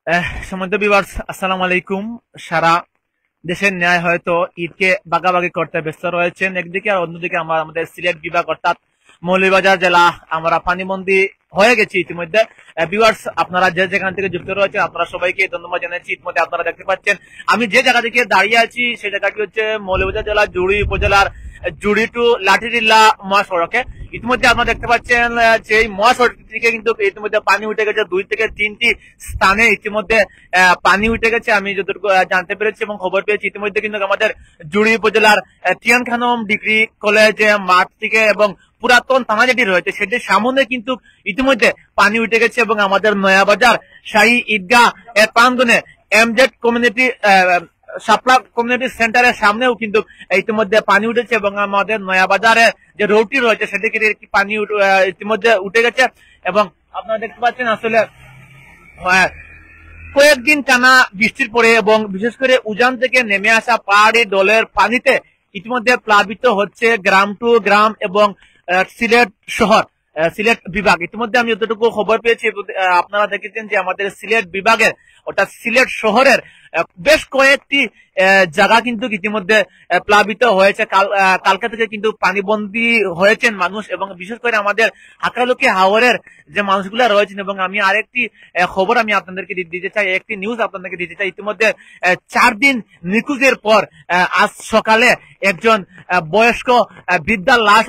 সম্মানিত ভিউয়ার্স, আসসালামু আলাইকুম। সারা দেশের ন্যায় হয়তো ঈদকে ভাগাভাগি করতে ব্যস্ত রয়েছেন একদিকে, আর অন্যদিকে আমরা আমাদের সিলেট বিভাগ অর্থাৎ মৌলভীবাজার জেলা আমরা পানিবন্দী হয়ে গেছি ইতিমধ্যে। ভিউয়ার্স, আপনারা যে যেখান থেকে যুক্ত রয়েছেন আপনারা সবাইকে ধন্যবাদ জানাচ্ছি। ইতিমধ্যে আপনারা দেখতে পাচ্ছেন আমি যে জায়গা থেকে দাঁড়িয়ে আছি সেই জায়গাটি হচ্ছে মৌলভীবাজার জেলার জুড়ি উপজেলার জুড়ি টু লাঠিরিল্লা মহাসড়কে। ইতিমধ্যে আপনারা দেখতে পাচ্ছেন যে এই মহাসড়ক থেকে কিন্তু ইতিমধ্যে পানি উঠে গেছে 2 থেকে 3টি স্থানে ইতিমধ্যে পানি উঠে গেছে আমি যতটুকু জানতে পেরেছি এবং খবর পেয়েছি। ইতিমধ্যে কিন্তু আমাদের জুড়ি উপজেলার তিয়ান খানম ডিগ্রি কলেজ মাঠ থেকে এবং পুরাতন থানা যেটি রয়েছে সেটির সামনে কিন্তু ইতিমধ্যে পানি উঠে গেছে এবং আমাদের নয়াবাজার শাহী ঈদগাহ এর প্রাঙ্গনে এমজেড কমিউনিটি শাপলা কমিউনিটি সেন্টারের সামনেও কিন্তু ইতিমধ্যে পানি উঠেছে এবং আমাদের নয়াবাজারে যে রোডটি রয়েছে সেদিকে পানি ইতিমধ্যে উঠে গেছে। এবং আপনারা দেখতে পাচ্ছেন আসলে কয়েকদিন টানা বৃষ্টির পরে এবং বিশেষ করে উজান থেকে নেমে আসা পাহাড়ি ডলের পানিতে ইতিমধ্যে প্লাবিত হচ্ছে গ্রাম টু গ্রাম এবং সিলেট শহর, সিলেট বিভাগ। ইতিমধ্যে আমি যতটুকু খবর পেয়েছি আপনারা দেখেছেন যে আমাদের সিলেট বিভাগের অর্থাৎ সিলেট শহরের বেশ কয়েকটি জায়গা কিন্তু ইতিমধ্যে প্লাবিত হয়েছে। কালকে থেকে কিন্তু পানিবন্দী হয়েছেন মানুষ এবং বিশেষ করে আমাদের হাকালুকি হাওরের যে মানুষগুলো রয়েছেন। এবং আমি আরেকটি খবর আমি আপনাদেরকে দিতে চাই, একটি নিউজ আপনাদেরকে দিতে চাই। ইতিমধ্যে 4 দিন নিখোঁজের পর আজ সকালে একজন বয়স্ক বৃদ্ধার লাশ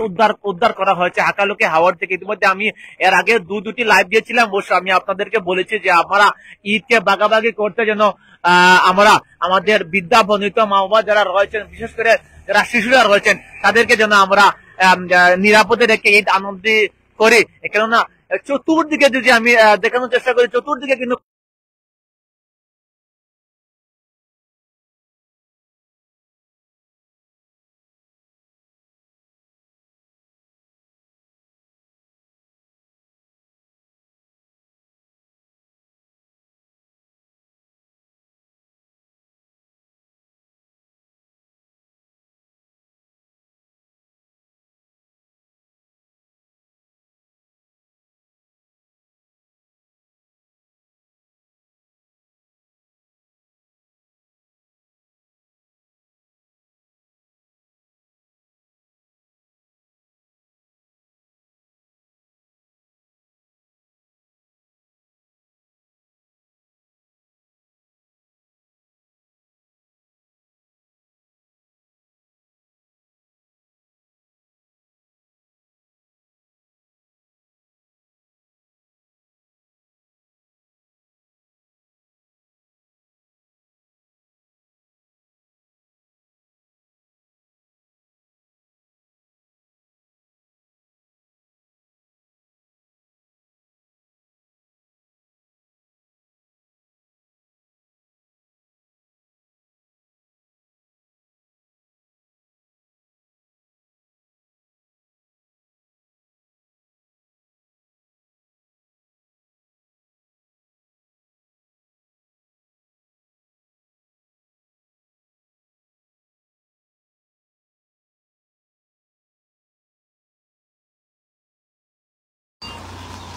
উদ্ধার করা হয়েছে হাকালুকি হাওর থেকে। ইতিমধ্যে আমি এর আগে দুটি লাইভ দিয়েছিলাম, অবশ্য আমি আপনাদেরকে বলেছি যে আমরা ঈদকে ভাগাভাগি করতে যেন আমরা আমাদের বিদ্যা বনিত মা বাবা যারা রয়েছেন, বিশেষ করে যারা শিশুরা রয়েছেন তাদেরকে যেন আমরা নিরাপদে রেখে ঈদ আনন্দ করি। কেননা চতুর্দিকে যদি আমি দেখানোর চেষ্টা করি, চতুর্দিকে কিন্তু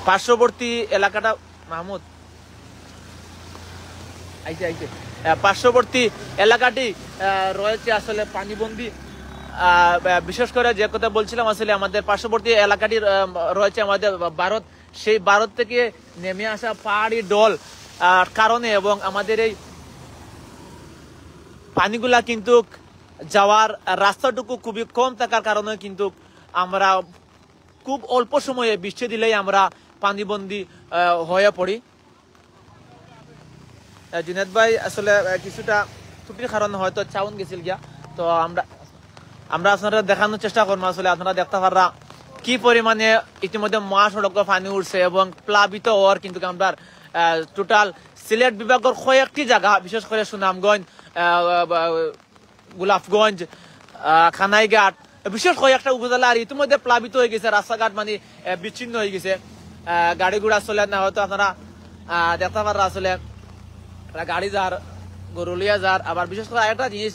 পার্শ্ববর্তী এলাকাটা মাহমুদ আইছে আইছে পার্শ্ববর্তী এলাকাটি রয়েছে আসলে পানিবন্দী। বিশেষ করে যে কথা বলছিলাম, আসলে আমাদের পার্শ্ববর্তী এলাকাটি রয়েছে আমাদের ভারত, সেই ভারত থেকে নেমে আসা পাহাড়ি ডল কারণে এবং আমাদের এই পানিগুলা কিন্তু যাওয়ার রাস্তাটুকু খুবই কম থাকার কারণে কিন্তু আমরা খুব অল্প সময়ে বৃষ্টি দিলেই আমরা পানিবন্দী হয়ে পড়ি। জুনেদ ভাই আসলে কিছুটা ছুটির কারণে হয়তো চাউন গেছিল গিয়া, তো আমরা আপনারা দেখানোর চেষ্টা করবো। আসলে আপনারা দেখতে পাররা কি পরিমাণে ইতিমধ্যে মহাসড়ক পানি উঠছে এবং প্লাবিত হওয়ার কিন্তু আমরা টোটাল সিলেট বিভাগের কয়েকটি জায়গা, বিশেষ করে সুনামগঞ্জ, গোলাপগঞ্জ, খানাইঘাট, বিশেষ কয়েকটা উপজেলা আর ইতিমধ্যে প্লাবিত হয়ে গেছে, রাস্তাঘাট মানে বিচ্ছিন্ন হয়ে গেছে, গাড়ি ঘোড়া চলে না। হয়তো আপনারা দেখতে পাররা আসলে গাড়ি যার গরুলিয়া যার। আবার বিশেষ করে আরেকটা জিনিস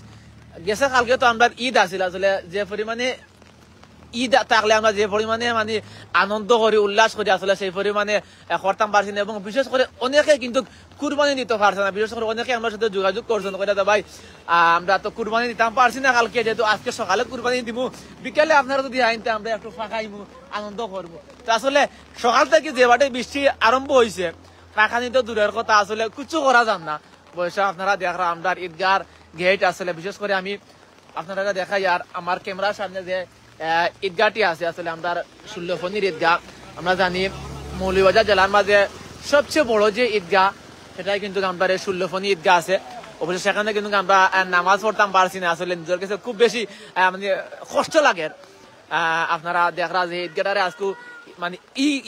গেছে, কালকে তো আমরা ঈদ আসিল, আসলে যে পরিমাণে ঈদ থাকলে আমরা যে পরিমাণে মানে আনন্দ করি উল্লাস করি আসলে সেই পরিমাণে করতাম পারছি না এবং বিশেষ করে অনেকে কিন্তু কুরবানি নিতে পারছে না বিশেষ করে অনেকে আমার সাথে যোগাযোগ করছেন ভাই আমরা তো কুরবানি দিতাম পারছি না কালকে যেহেতু আজকে সকালে কুরবানি দিব বিকেলে আপনারা যদি আইনতে আমরা একটু ফাঁকাইমু আনন্দ করবো তো আসলে সকাল থেকে যে বাটে বৃষ্টি আরম্ভ হয়েছে ফাঁকানি তো দূরের কথা আসলে কিছু করা যান না বয়সে আপনারা দেখরা আমরা ঈদগার গেট আসলে বিশেষ করে আমি আপনারা দেখাই আর আমার ক্যামেরার সামনে যে ঈদগাহটি আছে আসলে আমরা 16 ফনির ঈদগাহ আমরা জানি মৌলভীবাজার জেলার মাঝে সবচেয়ে বড় যে ঈদগাহ সেটাই কিন্তু আমরা 16 ফনি ঈদগাহ আছে অবশ্যই সেখানে কিন্তু আমরা নামাজ পড়তাম পারছি না আসলে নিজের কাছে খুব বেশি মানে কষ্ট লাগে আপনারা দেখরা যে ঈদগাহটারে আজকে মানে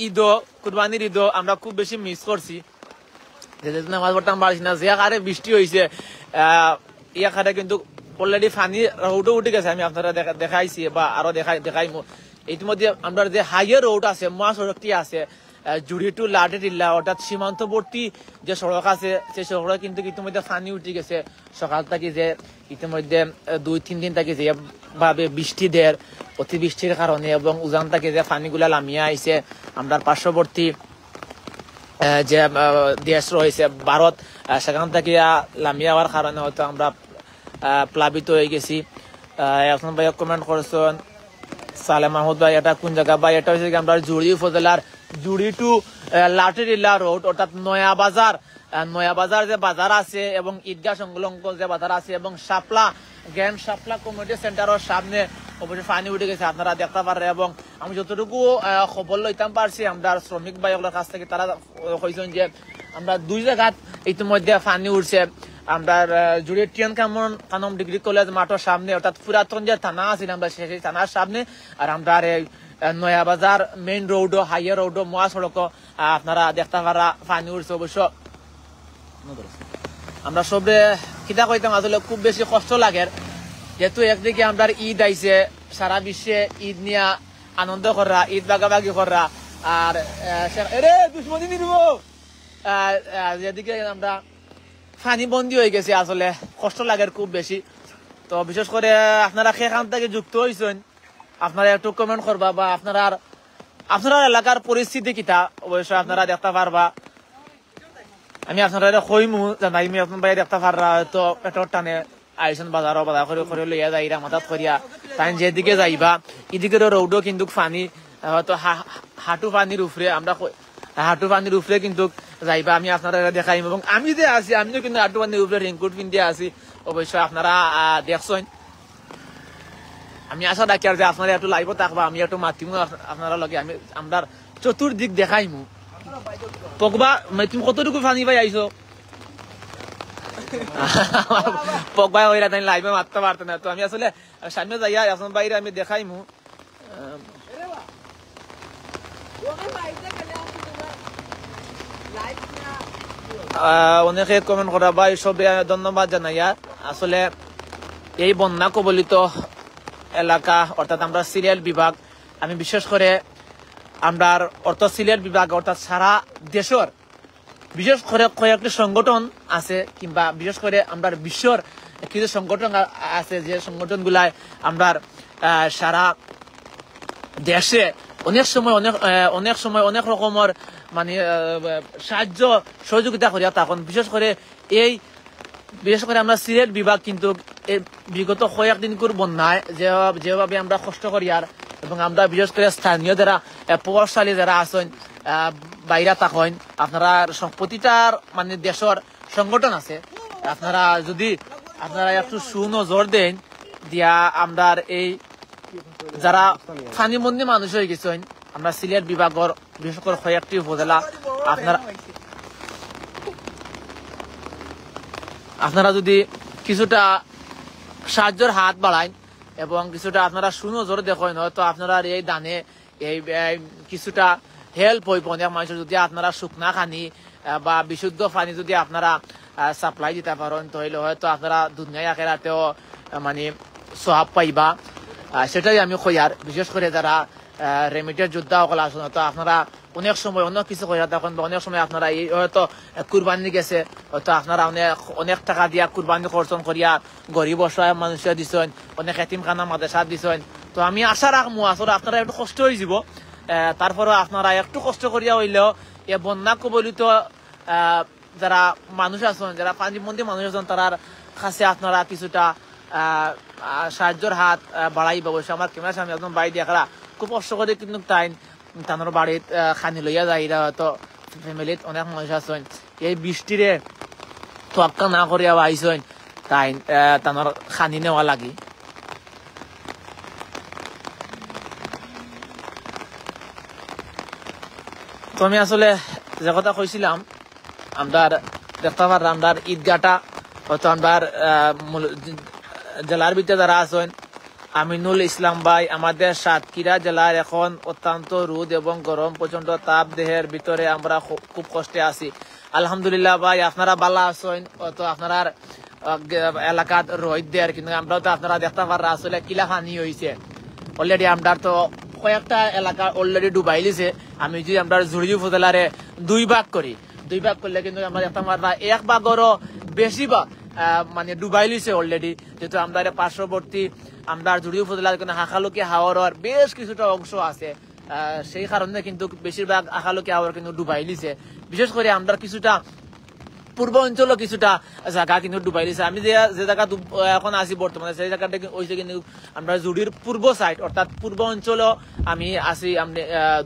ঈদ কুরবানির ঈদ আমরা খুব বেশি মিস করছি যেহেতু নামাজ পড়তাম পারছি না যে আকারে বৃষ্টি হয়েছে এই আকারে কিন্তু অলরেডি ফানি রোডও উঠে গেছে আমি আপনারা দেখাইছি বা আরো দেখাইমু ইতিমধ্যে আমরা যে হাইওয়ে রোড আছে মহাসড়কটি আছে জুড়ি টু লাটেটিল্লা অর্থাৎ সীমান্তবর্তী যে সড়ক আছে সেই সড়কে কিন্তু ইতিমধ্যে ফানি উঠে গেছে সকাল থেকে যে ইতিমধ্যে 2-3 দিন থেকে যে ভাবে বৃষ্টি দেয় অতিবৃষ্টির কারণে এবং উজান থেকে যে ফানিগুলা লামিয়ে আইছে আমরা পার্শ্ববর্তী যে দেশ রয়েছে ভারত সেখান থেকে লামিয়ে যাওয়ার কারণে হয়তো আমরা প্লাবিত হয়ে গেছি এখন ভাই কমেন্ট করছেন সালেম মাহমুদ ভাই এটা কোন জায়গা ভাই এটা হচ্ছে আমরা জুড়ি উপজেলার জুড়ি টু লাটেরিল্লা রোড অর্থাৎ নয়া বাজার যে বাজার আছে এবং ঈদগাহ সংলগ্ন যে বাজার আছে এবং শাপলা গ্র্যান্ড শাপলা কমিউনিটি সেন্টারের সামনে অবশ্যই পানি উঠে গেছে আপনারা দেখতে পারেন এবং আমি যতটুকু খবর লইতাম পারছি আমরা শ্রমিক ভাইগুলোর কাছ থেকে তারা কইছেন যে আমরা 2 জায়গাত ইতিমধ্যে পানি উঠছে আমরা জুড়ে টিএন কানম ডিগ্রি কলেজ মাঠের সামনে অর্থাৎ পুরাতন যে থানা আছে আমরা সেই থানার সামনে আর আমরা নয়া বাজার মেইন রোড হাইওয়ে রোড মহাসড়ক আপনারা দেখতে পারা পানি উঠছে অবশ্য আমরা সবে কিতা কইতাম আসলে খুব বেশি কষ্ট লাগে যেহেতু একদিকে আমরা ঈদ আইছে সারা বিশ্বে ঈদ নিয়ে আনন্দ করা ঈদ বাগাবাগি করা আর দুশ্মনী নিব যেদিকে আমরা ফানি বন্দী হয়ে গেছে আসলে কষ্ট লাগে খুব বেশি তো বিশেষ করে আপনারা সেখান থেকে যুক্ত হয়েছেন আপনারা একটু কমেন্ট করবা বা আপনার এলাকার পরিস্থিতি কিতা অবশ্যই আপনারা দেখতে পারবা আমি আপনারা কইমু জানাইমি আপনার ভাই দেখতে পাররা হয়তো পেটর টানে আইসন বাজার করে লইয়া যাইরা মাথাত করিয়া তাই যেদিকে যাইবা এদিকে রৌডও কিন্তু পানি হয়তো হাঁটু পানির উপরে আমরা হাঁটু পানির উপরে কিন্তু যাইবা আমি আপনারা দেখাইম এবং আমি যে আছি আমিও কিন্তু হাঁটু পানির উপরে রেইনকোট পিন্ধিয়ে আছি অবশ্যই আপনারা দেখছেন আমি আশা রাখি আর যে আপনারা একটু লাইভ থাকবা আমি একটু মাতিমু আপনারা লগে আমি আমরা চতুর্দিক দেখাইমু পকবা তুমি কতটুকু পানি পাই আইছো পকবা হইরা তাই লাইভে মারতে পারতো না তো আমি আসলে সামনে যাইয়া এখন বাইরে আমি দেখাইমু অনেকে কমেন্ট করা বা সবে ধন্যবাদ জানাইয়া আসলে এই বন্যা কবলিত এলাকা অর্থাৎ আমরা সিলেট বিভাগ আমি বিশেষ করে আমরা অর্থ সিলেট বিভাগ অর্থাৎ সারা দেশের বিশেষ করে কয়েকটি সংগঠন আছে কিংবা বিশেষ করে আমরা বিশ্বর কিছু সংগঠন আছে যে সংগঠনগুলাই আমরা সারা দেশে অনেক সময় অনেক রকমের মানে সাহায্য সহযোগিতা করিয়া তখন বিশেষ করে আমরা সিলেট বিভাগ কিন্তু বিগত কয়েকদিন করে বন্যায় যেভাবে আমরা কষ্ট করি আর এবং আমরা বিশেষ করে স্থানীয় যারা প্রভাবশালী যারা আছেন বাইরা থাকেন আপনারা প্রতিটার মানে দেশের সংগঠন আছে আপনারা যদি একটু সুনজর দেন দিয়া আমরা এই যারা ফানিবন্দী মানুষ হয়ে গেছেন আমরা সিলেট বিভাগের বিশেষ করে কয়েকটি উপজেলা আপনারা যদি কিছুটা সাহায্যের হাত বাড়ায় এবং কিছুটা আপনারা সুনজর দেখেন হয়তো আপনারা এই দানে এই কিছুটা হেল্প হইব অনেক মানুষের যদি আপনারা শুকনা খানি বা বিশুদ্ধ পানি যদি আপনারা সাপ্লাই দিতে পারেন তাহলে হয়তো আপনারা দুনিয়া আখেরাতেও মানে সওয়াব পাইবা সেটাই আমি কই আর বিশেষ করে যারা রেমিটের যোদ্ধা সকল আসুন হয়তো আপনারা অনেক সময় অন্য কিছু কইরা তখন অনেক সময় আপনারা এই হয়তো কুরবানি গেছে হয়তো আপনারা অনেক টাকা দিয়া কুরবানি খরচন করিয়া গরিব অসহায় মানুষের দিছেন অনেক এতিমখানা মাদ্রাসা দিছেন তো আমি আশা রাখবো আসলে আপনারা একটু কষ্ট হয়ে যাব, তারপরে আপনারা একটু কষ্ট করিয়া হইলেও এ বন্যা কবলিত যারা মানুষ আছেন, যারা পানিবন্দী মানুষ আছেন, তার কাছে আপনারা কিছুটা সাহায্যের হাত বাড়াই অবশ্য। আমার ক্যামেরার সামনে একদম বাড়ি দিয়া খুব কষ্ট করে কিন্তু তানোর বাড়িত খানি লইয়া যায়, হয়তো ফ্যামিলিত অনেক মানুষ আছেন, এই বৃষ্টিরে তোয়াক্কা না করিয়া আইসেন তাই তানোর খানি নেওয়া লাগি। তো আমি আসলে যে কথা কইছিলাম, আমরা দেখতে পার আমরা ঈদগাটা হয়তো আমরা জেলার ভিতরে যারা আছেন, আমিনুল ইসলাম ভাই, আমাদের সাতক্ষীরা জেলার এখন অত্যন্ত রোদ এবং গরম, প্রচন্ড তাপ, দেহের ভিতরে আমরা খুব কষ্টে আছি। আলহামদুলিল্লাহ ভাই, আপনারা ভালো আছেন, তো আপনার এলাকাত রোদ দেয়, কিন্তু আমরাও তো আপনারা দেখতে পার আসলে কিলা পানি হয়েছে অলরেডি। আমরা তো কয়েকটা এলাকা অলরেডি ডুবাই লিছে। আমি যদি আমরা ঝুড়ি উপজেলারে দুই ভাগ করলে কিন্তু আমরা দেখতে পারবা এক ভাগেরও বেশি ভাগ মানে ডুবাই লিছে অলরেডি, যেহেতু আমরা পার্শ্ববর্তী আমরা ঝুড়ি উপজেলার কিন্তু হাঁকালুকি হাওয়ার বেশ কিছুটা অংশ আছে, সেই কারণে কিন্তু বেশিরভাগ হাঁকালুকি হাওয়ার কিন্তু ডুবাই লিছে। বিশেষ করে আমরা কিছুটা পূর্ব অঞ্চলও কিছুটা জায়গা কিন্তু ডুবাই দিছে। আমি যে জায়গা এখন আছি বর্তমানে, সেই জায়গাটা হয়েছে কিন্তু আমরা জুড়ির পূর্ব সাইড, অর্থাৎ পূর্ব অঞ্চলও আমি আছি। আমি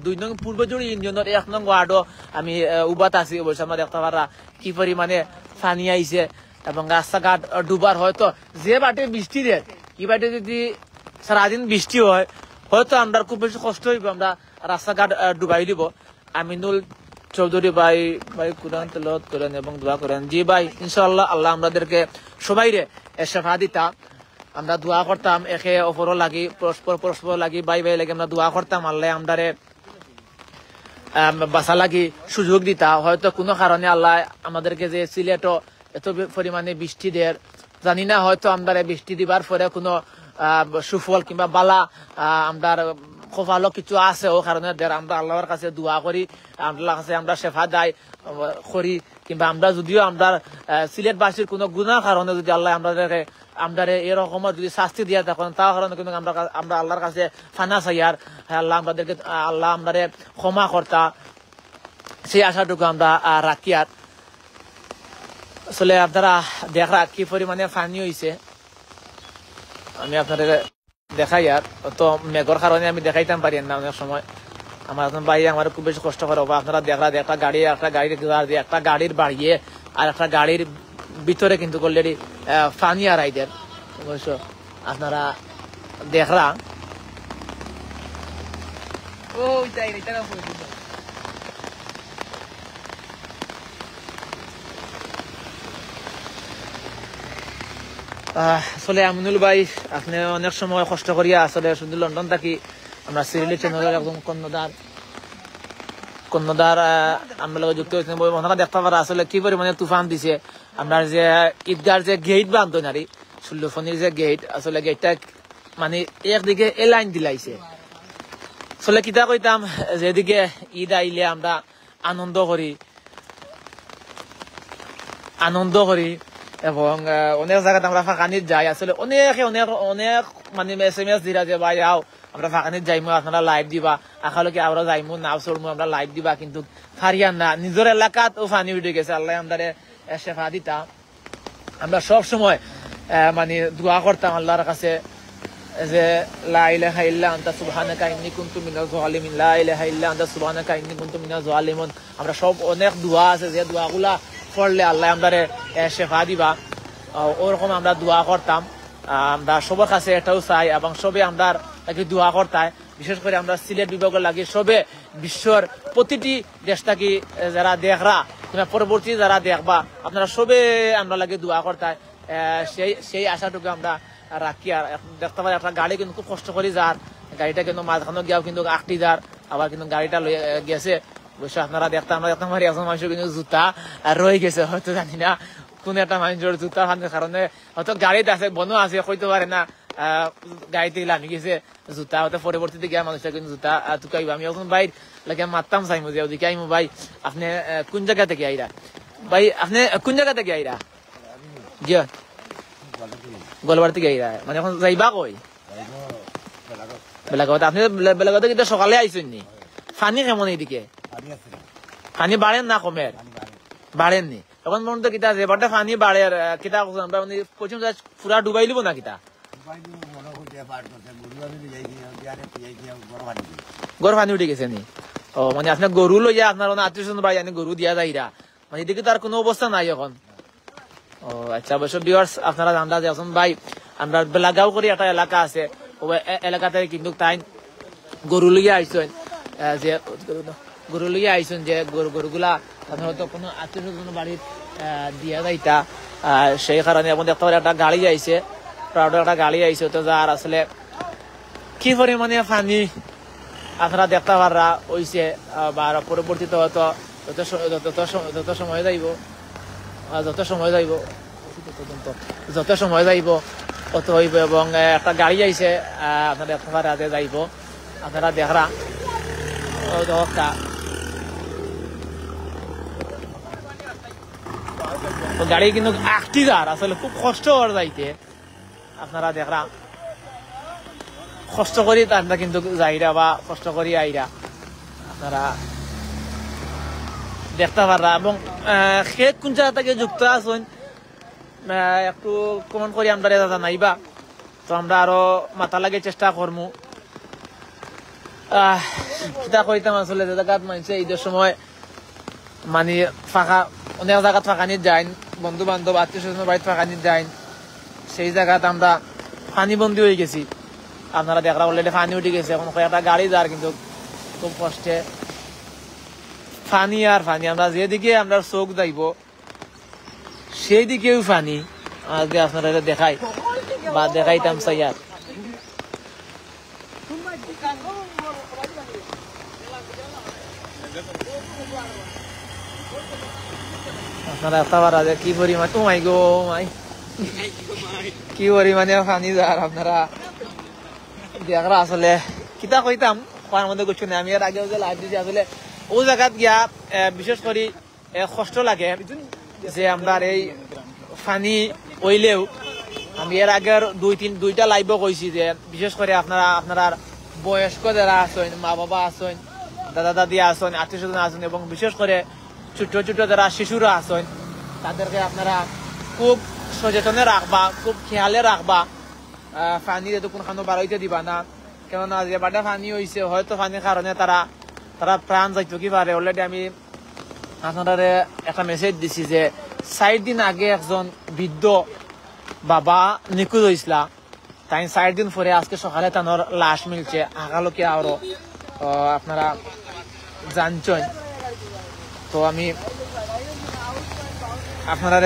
2 নং পূর্ব জুড়ি ইউনিয়নের 1 নং ওয়ার্ডও আমি উবাত আছি। অবশ্যই আমরা দেখতে পারা কি পরিমাণে পানি আইছে এবং রাস্তাঘাট ডুবার, হয়তো যে বাটে বৃষ্টি দেয় এই বাটে যদি সারাদিন বৃষ্টি হয় হয়তো আমরা খুব বেশি কষ্ট হইব, আমরা রাস্তাঘাট ডুবাই দিব। আমিনুল চৌধুরী ভাই কুরআন তেলাওয়াত করেন এবং দোয়া করেন। জি ভাই, ইনশাআল্লাহ আল্লাহ আমাদেরকে সবাই রে শেফা দিতা। আমরা দোয়া করতাম একে অপর লাগি, পরস্পর লাগি, ভাই লাগি আমরা দোয়া করতাম, আল্লাহ আমাদের বাসা লাগি সুযোগ দিতা। হয়তো কোনো কারণে আল্লাহ আমাদেরকে যে সিলেটও এত পরিমাণে বৃষ্টি দেয় জানি না, হয়তো আমরা বৃষ্টি দিবার পরে কোনো সুফল কিংবা বালা আমরা ভালো কিছু আছে, ও কারণে আমরা আল্লাহর কাছে দোয়া করি, আল্লাহর কাছে আমরা শেফা দায় করি। কিংবা আমরা যদিও আমরা সিলেটবাসীর কোনো গুনাহ কারণে যদি আল্লাহ আমরা এরকম যদি শাস্তি দিয়া থাকেন, তার কারণে কিন্তু আমরা আল্লাহর কাছে ফানা চাই, আর আল্লাহ আমাদের ক্ষমা কর্তা, সেই আশাটুকু আমরা রাখি। আর আসলে আপনারা দেখা কি পরিমাণে পানি হয়েছে আমি আপনাদের দেখাই, আর তো মেঘর কারণে আমি দেখাইতাম পারি না অনেক সময়। আমার এখন ভাই আমার খুব বেশি কষ্ট করে, আপনারা দেখা একটা গাড়ির বাড়িয়ে আর একটা গাড়ির ভিতরে কিন্তু অলরেডি পানি আর আইদের অবশ্য আপনারা দেখরা। আসলে আমিনুল ভাই, আপনি অনেক সময় কষ্ট করিয়া আসলে শুধু লন্ডন থাকি আমরা সিরিয়ালি চ্যানেলের একদম কন্যদার আমরা লগে যুক্ত হয়েছেন। ওনারা দেখতে পারা আসলে কি পরিমাণে তুফান দিছে। আমরা যে ঈদগার যে গেট বান্ধব নারী সুল্লুফনির যে গেট, আসলে গেটটা মানে একদিকে এ লাইন দিলাইছে। আসলে কিতা কইতাম, যেদিকে ঈদ আইলে আমরা আনন্দ করি এবং অনেক জায়গাতে আমরা ফাঁকানিত যাই। আসলে অনেক মানে SMS দিরা যে ভাই আও আমরা ফাঁকানিত যাইমু, আপনারা লাইভ দিবা, আখালোকে আমরা যাইমু, নাও চড়মু, আমরা লাইভ দিবা, কিন্তু ফারিয়ান না। নিজের এলাকাত ও ফানি উঠে গেছে, আল্লাহ আমাদের শেফা দিতা। আমরা সব সময় মানে দোয়া করতাম আল্লাহর কাছে যে লা ইলাহা ইল্লা আনতা সুবহানাকা ইন্নী কুনতু মিনাজ জালিমিন, লা ইলাহা ইল্লা আনতা সুবহানাকা ইন্নী কুনতু মিনাজ জালিমিন। আমরা সব অনেক দোয়া আছে যে দোয়াগুলা পড়লে আল্লাহ আমাদের শেফা দিবা, ওরকম আমরা দোয়া করতাম। আমরা সবার কাছে এটাও চাই এবং সবে আমরা দোয়া করতাম। বিশেষ করে আমরা সিলেট বিভাগের লাগে সবে বিশ্বর প্রতিটি দেশ থাকি যারা দেখরা কিংবা পরবর্তী যারা দেখবা, আপনারা সবে আমরা লাগে দোয়া করতাম, সেই আশাটুকু আমরা রাখি। আর দেখতে পাই একটা গাড়ি কিন্তু খুব কষ্ট করি যার, গাড়িটা কিন্তু মাঝখানে গিয়াও কিন্তু আটটি যার, আবার কিন্তু গাড়িটা লয়ে গেছে। অবশ্য আপনারা আমরা দেখতে পারি একজন মানুষের কিন্তু জুতা রয়ে গেছে, হয়তো জানি না কোন একটা মানুষের জুতা ফানের কারণে, হয়তো গাড়িতে আছে বনো আছে কইতে পারে না গাড়িতে নামি গেছে জুতা, হয়তো পরবর্তীতে গিয়া মানুষের কিন্তু জুতা তুকাইব। আমি এখন ভাই লাগে মারতাম চাইমু যে ওদিকে আইমু। ভাই আপনি কোন জায়গা থেকে আইরা? ভাই আপনি কোন জায়গা থেকে আইরা? জি গোলবার থেকে আইরা, মানে এখন যাইবা কই? বেলাগাঁওতে আপনি বেলাগাঁওতে কিন্তু সকালে আইছেন নি পানি কেমন এইদিকে পানি বাড়েন না কমের বাড়েননি এখন পর্যন্ত কিতা যেবারটা পানি বাড়ে কিতা আমরা মানে পশ্চিম পুরা ডুবাই লিব না কিতা গরু পানি উঠে গেছে নি ও মানে আপনার গরু লইয়া আপনার আত্মীয় স্বজন বাড়ি গরু দিয়া যাইরা মানে এদিকে তার কোনো অবস্থা নাই এখন ও আচ্ছা অবশ্য ভিউয়ার্স আপনারা জানলা যে এখন ভাই আমরা বেলাগাঁও করে একটা এলাকা আছে ও এলাকাতে কিন্তু তাই গরু লইয়া আইসেন যে গরু লইয়া আইসেন যে গরুগুলা সাধারণত কোনো আত্মীয় স্বজন বাড়ির দিয়া যাইতা সেই কারণে এখন দেখতে পারে একটা গাড়ি আইছে প্রাউডের একটা গাড়ি আইছে তো যার আসলে কি পরিমাণে পানি আপনারা দেখতে পাররা হইছে বা পরবর্তীতে হয়তো যত সময় যাইব অত হইব এবং একটা গাড়ি আইছে আপনারা দেখতে পারা যাইব আপনারা দেখরা গাড়ি কিন্তু আটটি যার আসলে খুব কষ্ট হওয়ার যাইতে আপনারা দেখরা কষ্ট করি তারা কিন্তু যাইরা বা কষ্ট করি আইরা আপনারা দেখতে পাররা এবং সে কোন জায়গা থেকে যুক্ত আছেন একটু কমেন্ট করি আমরা জানাইবা তো আমরা আরো মাথা লাগে চেষ্টা করবো চিন্তা করিতাম আসলে যে জায়গাত মানছে ঈদের সময় মানে ফাঁকা অনেক জায়গাত ফাঁকানিত যাই বন্ধু বান্ধব আত্মীয় স্বজনের বাড়িতে ফাঁকানিত যাই সেই জায়গাত আমরা পানি বন্দী হয়ে গেছি আপনারা দেখরা অলরেডি পানি উঠে গেছে এখন একটা গাড়ি যার কিন্তু খুব কষ্টে পানি আর পানি আমরা যেদিকে আমরা চোখ যাইব সেই দিকেও পানি আজকে আপনারা দেখাই বা দেখাইতাম সাইয়ার আপনারা তারা যে কি পরিমাণ ও মাই গো মাই কি পরিমাণে পানি যার আপনারা দেখরা আসলে কিতা কইতাম কয়ার মধ্যে গোছ আমি এর আগে যে লাইভ দিয়েছি আসলে ও জায়গাত গিয়া বিশেষ করে কষ্ট লাগে যে আমরা এই পানি ওইলেও আমি এর আগের দুইটা লাইভ কইছি যে বিশেষ করে আপনারা বয়স্ক যারা আছেন মা বাবা আছেন দাদা দাদি আছেন আত্মীয় স্বজন আছেন এবং বিশেষ করে ছোট ছোট যারা শিশুরা আছেন তাদেরকে আপনারা খুব সচেতনে রাখবা খুব খেয়ালে রাখবা পানি যেহেতু কোনখানো বাড়াইতে দিবা না কেননা যে বাটা পানি হয়েছে হয়তো পানির কারণে তারা প্রাণ যাইতো কি পারে অলরেডি আমি আপনারা একটা মেসেজ দিছি যে 4 দিন আগে একজন বৃদ্ধ বাবা নিখোঁজ হয়েছিল তাই 4 দিন পরে আজকে সকালে তানোর লাশ মিলছে আগালোকে আরো আপনারা জানছেন তো আমি আপনারা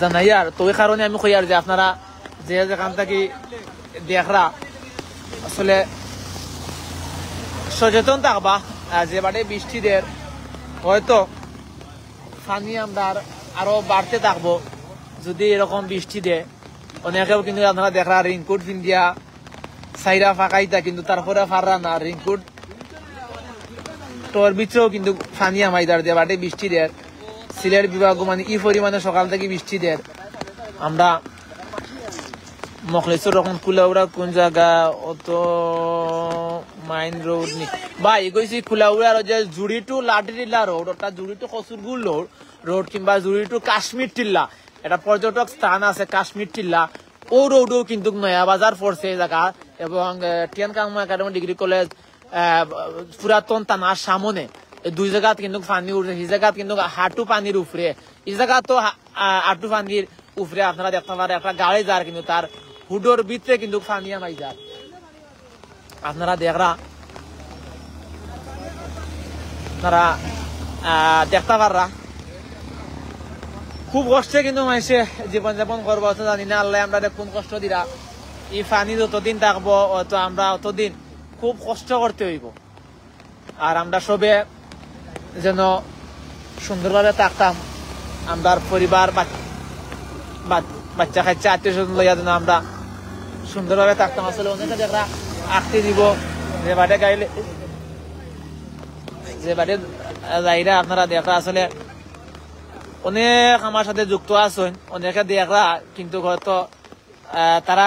জানাই আর তো ওই কারণে আমি কই আর যে আপনারা যে যেখান থেকে দেখরা আসলে সচেতন থাকবা যে বাটে বৃষ্টি দের হয়তো পানি আমরা আরো বাড়তে থাকবো যদি এরকম বৃষ্টি দেয় অনেকেও কিন্তু আপনারা দেখরা রেইনকোট পিন্ধিয়া সাইরা ফাঁকাইতা কিন্তু তারপরে ফাররা না রেইনকোট তোর ভিতরেও কিন্তু পানি আমাইদার দিয়ে বাটে বৃষ্টি দের সিলেট বিভাগ মানে ই পরিমাণে সকাল থেকে বৃষ্টি দের আমরা মখলেশ্বর রকম কুলাউড়া কোন জায়গা অত মাইন রোড নি ভাই কইছি কুলাউড়ার যে জুড়ি টু লাটিটিল্লা রোড ওটা জুড়ি টু কসুরগুল রোড কিংবা জুড়ি টু কাশ্মীর টিল্লা এটা পর্যটক স্থান আছে কাশ্মীর টিল্লা ও রোডও কিন্তু নয়া বাজার পড়ছে এই জায়গা এবং টিয়ান কাংমা একাডেমি ডিগ্রি কলেজ পুরাতন থানার সামনে দুই জায়গাত কিন্তু পানি উঠছে এই জায়গাত কিন্তু হাঁটু পানির উপরে এই জায়গা তো হাঁটু পানির উপরে আপনারা দেখতে পারেন একটা গাড়ি যার কিন্তু তার হুডোর ভিতরে কিন্তু পানি আমাই যার আপনারা দেখরা আপনারা দেখতে পাররা খুব কষ্টে কিন্তু মানুষে জীবনযাপন করবো অত জানি না আল্লাহ আমরা কোন কষ্ট দিরা এই পানি যতদিন থাকবো অত আমরা অতদিন খুব কষ্ট করতে হইব আর আমরা সবে যেন সুন্দরভাবে থাকতাম আমরা পরিবার বাচ্চা কাচ্চা আত্মীয় স্বজন লইয়া যেন আমরা সুন্দরভাবে থাকতাম আসলে অনেকে দেখরা আঁকতে দিব যে বাটে গাইলে যে বাটে যাইরা আপনারা দেখা আসলে অনেক আমার সাথে যুক্ত আছেন অনেকে দেখরা কিন্তু হয়তো তারা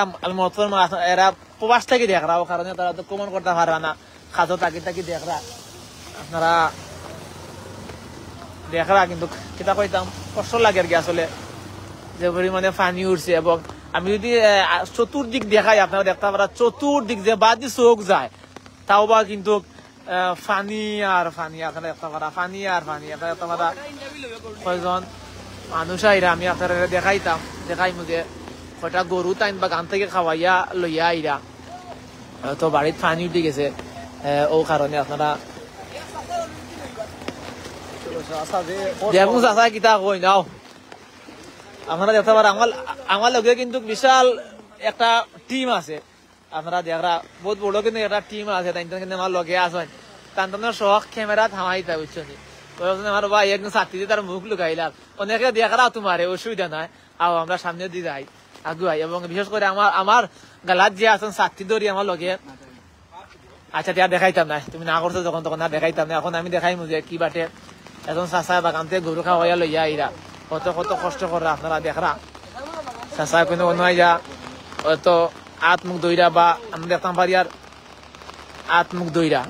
এরা প্রবাস থেকে দেখরা ও কারণে তারা তো কমন করতে পারবে না খাজো তাকি তাকি দেখরা আপনারা দেখরা কিন্তু কিতা কইতাম কষ্ট লাগে আর কি আসলে যে পরিমাণে পানি উঠছে এবং আমি যদি চতুর্দিক দেখাই আপনারা দেখতে পারা চতুর্দিক যে বাদি চোখ যায় তাও বা কিন্তু পানি আর পানি আপনারা দেখতে পারা পানি আর পানি আপনারা দেখতে পারা কয়জন মানুষ আইরা আমি আপনারা দেখাই মুঝে কয়টা গরু টাইম বা গান থেকে খাওয়াইয়া লইয়া আইরা তো বাড়িত পানি উঠে গেছে ও কারণে আপনারা দেখুন চাচা কিতা কই নাও আপনারা দেখতে পারেন আমার লগে কিন্তু বিশাল একটা টিম আছে আপনারা দেখরা বহুত বড় কিন্তু একটা টিম আছে তাই কিন্তু আমার লগে আসেন তার শখ ক্যামেরা থামাইতা বুঝছি আমার ভাই একদম ছাত্রী তার মুখ লুকাইলাম অনেকে দেখরা তোমার অসুবিধা নাই আও আমরা সামনে দিয়ে যাই আগুয়াই এবং বিশেষ করে আমার গালাত যে আছেন ছাত্রী ধরি আমার লগে আচ্ছা দিয়া দেখাইতাম না তুমি না করছো যখন তখন না দেখাইতাম না এখন আমি দেখাই মুঝে কি বাটে এখন চাচা বাগান থেকে গরু খাওয়াইয়া লইয়া আইরা কত কত কষ্ট করে আপনারা দেখরা চাচা কোনো নয় যা হয়তো আত মুখ দইরা বা আমি দেখতাম পারি আর আত মুখ দইরা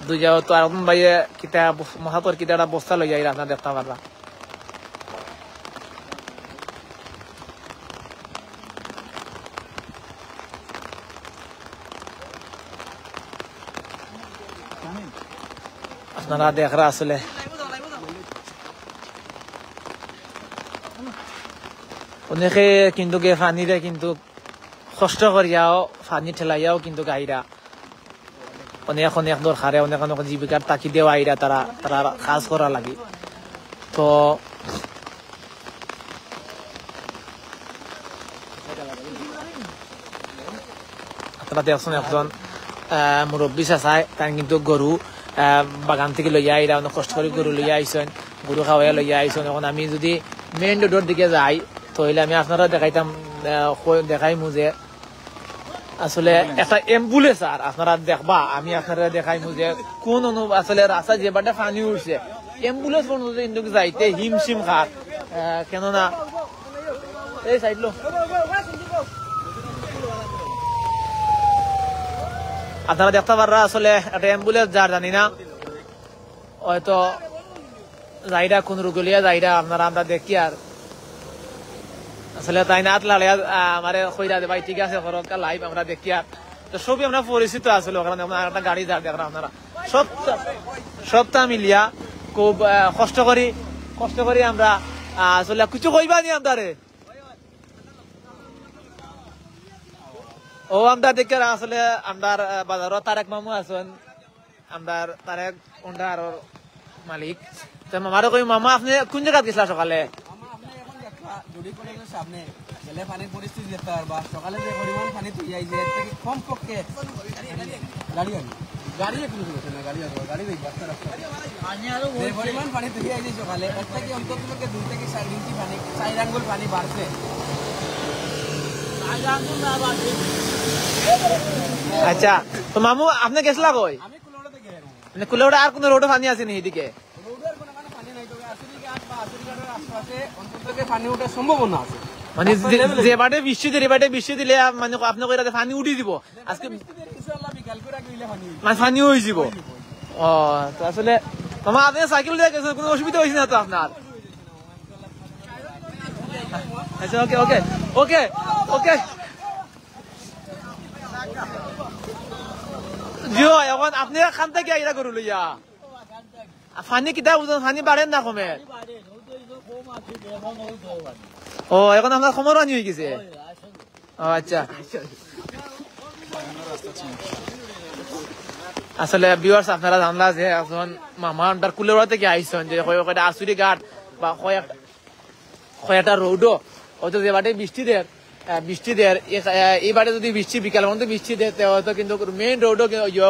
দুই যাও তো আর ভাইয়ে কিতা মহাতর কিতা একটা বস্তা লইয়া আইরা আপনারা দেখতে পারবা আপনারা দেখরা আসলে অনেকে কিন্তু পানিরে কিন্তু কষ্ট করিয়াও পানি ঠেলাইয়াও কিন্তু গাইরা অনেক দরকারে অনেক জীবিকার তাকি দেওয়া আইরা তারা কাজ করা লাগে তো আপনারা দেখছেন একজন মুরব্বী চাচাই তাই কিন্তু গরু বাগান থেকে লইয়া আইরা অনেক কষ্ট করে গরু লইয়া আইসেন গরু খাওয়াইয়া লইয়া আইসেন এখন আমি যদি মেইন রোডের দিকে যাই তাহলে আমি আপনারা দেখাই মুঝে আসলে একটা অ্যাম্বুলেন্স আর আপনারা দেখবা আমি আপনারা দেখাই মুঝে কোন আসলে রাস্তা যে বাটে পানি উঠছে অ্যাম্বুলেন্স কিন্তু যাইতে হিমশিম খার কেননা এই সাইড লো আপনারা দেখতে পাররা আসলে একটা অ্যাম্বুলেন্স যার জানি না হয়তো যাইরা কোন রুগলিয়া যাইরা আপনারা আমরা দেখি আর আসলে তাই না আতলা আমার কইরা দে ভাই ঠিক আছে করকা লাইভ আমরা দেখি আর তো সবই আমরা পরিচিত আসলে ওখানে একটা গাড়ি যার দেখরা আপনারা সবটা মিলিয়া খুব কষ্ট করি আমরা আসলে কিছু কইবা নি আমদারে ও আমরা দেখে আসলে আমদার বাজারত তারেক মামু আছেন আমদার তারেক উন্ডার মালিক তো মামারে কই মামা আপনি কোন জায়গা গেছিলা সকালে সামনে গেলে পানির পরিস্থিতি দেখতে পারবা সকালে যে পরিমাণ পানি তুই আইছে এর থেকে কম পক্ষে গাড়ি এখন গাড়ি যে পরিমাণ পানি তুই আইছে সকালে এর থেকে অন্তত 2 থেকে 4 ইঞ্চি পানি 4 আঙ্গুল পানি বাড়ছে আচ্ছা তো মামু আপনি গেছিলা কই আমি কুলোড়াতে গেলাম মানে কুলোড়া আর কোন রোডে পানি আছে নি এদিকে রোডের কোনো পানি নাই তবে আসরিঘাট বা আসরিঘাটের আশপাশে অন্তত পানি ওঠার সম্ভাবনা আছে মানে যে বাটে বৃষ্টি দিলে মানে আপনি কইরা পানি উঠি দিব আজকে ইনশাআল্লাহ বিকাল করে গিলে পানি মানে পানি হই যাব ও তো আসলে মামা আপনি সাইকেল দিয়ে গেছেন কোনো অসুবিধা হইছে না তো আপনার আচ্ছা ওকে জিও এখন আপনি খান থেকে আইরা করু লইয়া পানি কিতা বুঝুন পানি বাড়েন না কমে ও এখন আপনার সময় রানি হয়ে গেছে ও আচ্ছা আসলে ভিউয়ার্স আপনারা জানলা যে এখন মামা আন্ডার কুলেরা থেকে আইসন যে কয়টা আসুরি ঘাট বা কয়টা রোডও হয়তো যে বাটে বৃষ্টি দেয় এই বাটে যদি বিকাল মধ্যে বৃষ্টি দেয় হয়তো কিন্তু মেইন রোডও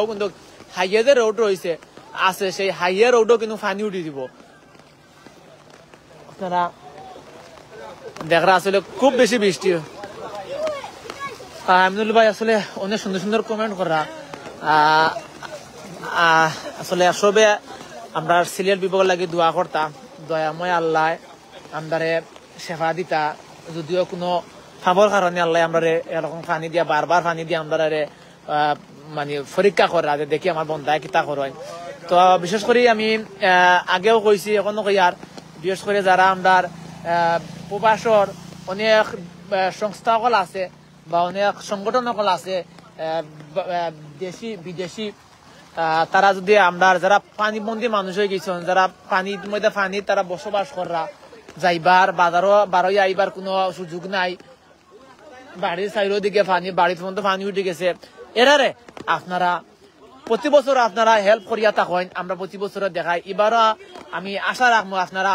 কিন্তু হাইওয়ে যে রোড রয়েছে আছে সেই হাইওয়ে রোডও কিন্তু পানি উঠে দিব আপনারা দেখরা আসলে খুব বেশি বৃষ্টি আমিনুল ভাই আসলে অনেক সুন্দর কমেন্ট করা আসলে সবে আমরা সিলেট বিভাগ লাগে দোয়া করতাম দয়াময় আল্লাহ আমদারে সেবা দিতা যদিও কোনো খাবার কারণে আল্লাহ আমরা এরকম পানি দিয়া বারবার পানি দিয়ে আমরা মানে পরীক্ষা করা যে দেখি আমার বন্ধায় কিতা করেন। তো বিশেষ করে আমি আগেও কইছি এখনো কই আর বিশেষ করে যারা আমরা প্রবাসর অনেক সংস্থা সকল আছে বা অনেক সংগঠন সকল আছে দেশি বিদেশি, তারা যদি আমরা যারা পানিবন্দী মানুষ হয়ে গেছেন, যারা পানির মধ্যে পানি তারা বসবাস করা যাইবার বাজারও বারোই আইবার কোনো সুযোগ নাই, বাড়ির সাইডের দিকে পানি, বাড়ির মধ্যে পানি উঠে গেছে, এরারে আপনারা প্রতি বছর আপনারা হেল্প করিয়া থাকেন। আমরা প্রতি বছর দেখাই, এবারও আমি আশা রাখবো আপনারা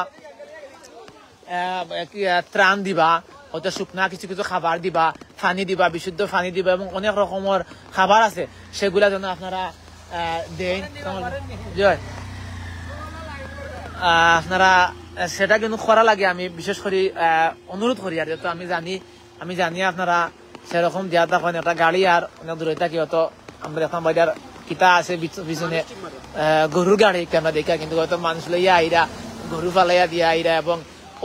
ত্রাণ দিবা, হয়তো শুকনা কিছু কিছু খাবার দিবা, পানি দিবা, বিশুদ্ধ পানি দিবা এবং অনেক রকমের খাবার আছে সেগুলা যেন আপনারা দেন। আপনারা সেটা কিন্তু করা লাগে, আমি বিশেষ করে অনুরোধ করি। আর যেহেতু আমি জানি আপনারা সেরকম দিয়া থাকেন, একটা গাড়ি আর অনেক দূরে থাকি, হয়তো আমরা দেখলাম বাজার কিতা আছে পিছনে গরুর গাড়ি আমরা দেখা, কিন্তু হয়তো মানুষ লইয়া আইরা গরু ফালাইয়া দিয়া আইরা, এবং